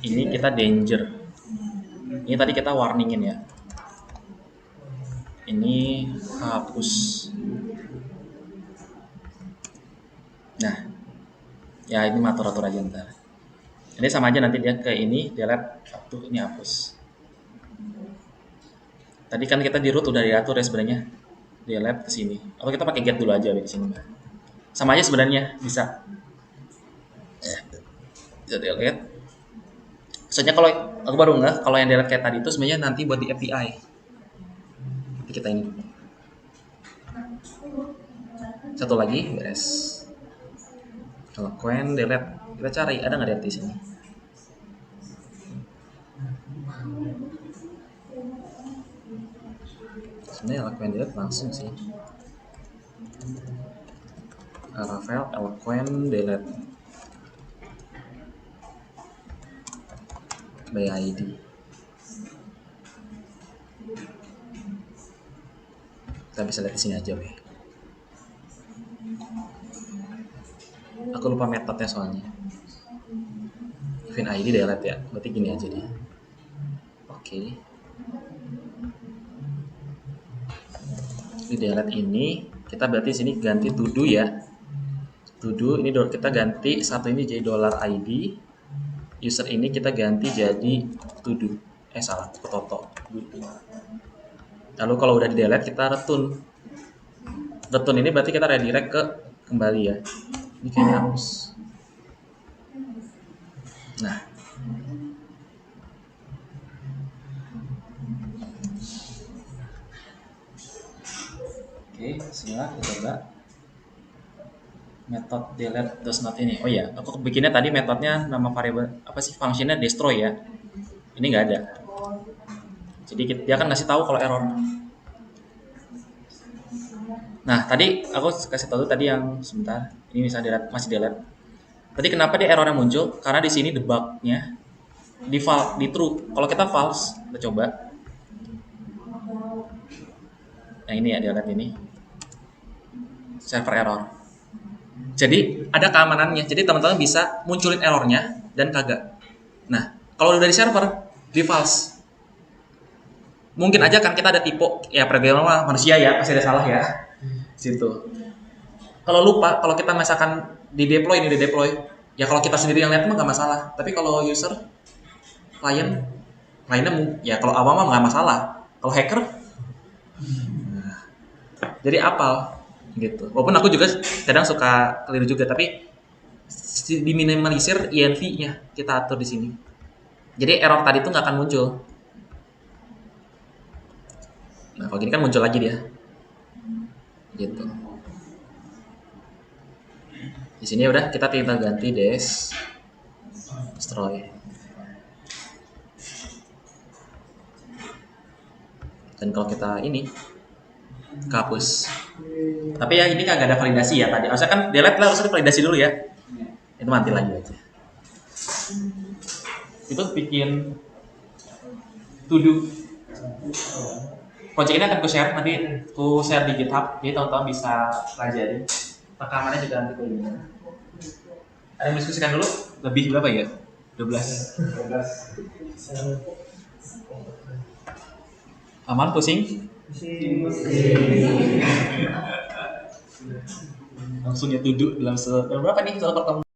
Ini kita danger. Ini tadi kita warningin ya. Ini hapus. Nah, ya ini atur-atur aja ntar. Ini sama aja nanti dia ke ini delete satu, ini hapus. Tadi kan kita di root udah diatur ya sebenarnya. Delete ke sini. Atau kita pakai get dulu aja di sini. Sama aja sebenarnya bisa. Bisa delete. Soalnya kalau aku baru nggak, kalau yang delete kayak tadi itu sebenarnya nanti buat di API. Nanti kita ini dulu. Satu lagi beres. Eloquent delete. Kita cari ada nggak delete di sini? Sebenarnya Eloquent delete langsung sih. Laravel Eloquent delete by ID. Kita bisa lihat di sini aja, weh. Aku lupa metodenya soalnya. Vin ID delete ya. Berarti gini aja nih. Oke. Di delete ini kita berarti sini ganti to do ya. To do ini kita ganti satu ini jadi $ID. User ini kita ganti jadi to do. Salah, toto. Lalu kalau udah di delete kita return. Return ini berarti kita redirect ke kembali ya. Ini kayaknya hapus. Nah. Oke, siap kita coba. Method delete does not ini. Oh ya, aku bikinnya tadi metodenya nama variable apa sih functionnya destroy ya. Ini nggak ada. Jadi dia akan ngasih tahu kalau error. Nah, tadi aku kasih tahu tadi yang sebentar. Ini misalnya delete, masih delete. Tadi kenapa dia errornya muncul? Karena di sini debug-nya di true. Kalau kita false, kita coba. Yang ini ya delete ini. Server error. Jadi ada keamanannya. Jadi teman-teman bisa munculin errornya dan kagak. Nah, kalau udah di server, di false. Mungkin aja kan kita ada tipe ya programmer manusia ya, pasti ada salah ya. Situ. Kalau lupa, kalau kita misalkan di deploy, ya kalau kita sendiri yang lihat mah nggak masalah. Tapi kalau user, kliennya ya kalau awam mah nggak masalah. Kalau hacker, nah, jadi apal gitu. Walaupun aku juga kadang suka keliru juga, tapi diminimalisir INV-nya kita atur di sini. Jadi error tadi itu nggak akan muncul. Nah kalau gini kan muncul lagi dia. Gitu. Di sini udah kita tinggal ganti destroy. Dan kalau kita ini hapus. Tapi ya ini kagak ada validasi ya tadi. Harusnya kan delete lah, harusnya validasi dulu ya. Itu mati lagi aja. Itu bikin to do. Project ini akan ku share nanti, ku share di GitHub, jadi teman-teman bisa pelajari. Rekamannya juga nanti ku ini. Ada yang diskusikan dulu? Lebih berapa ya? 12. Aman pusing? Langsung ya duduk dalam berapa nih soal pertemuan?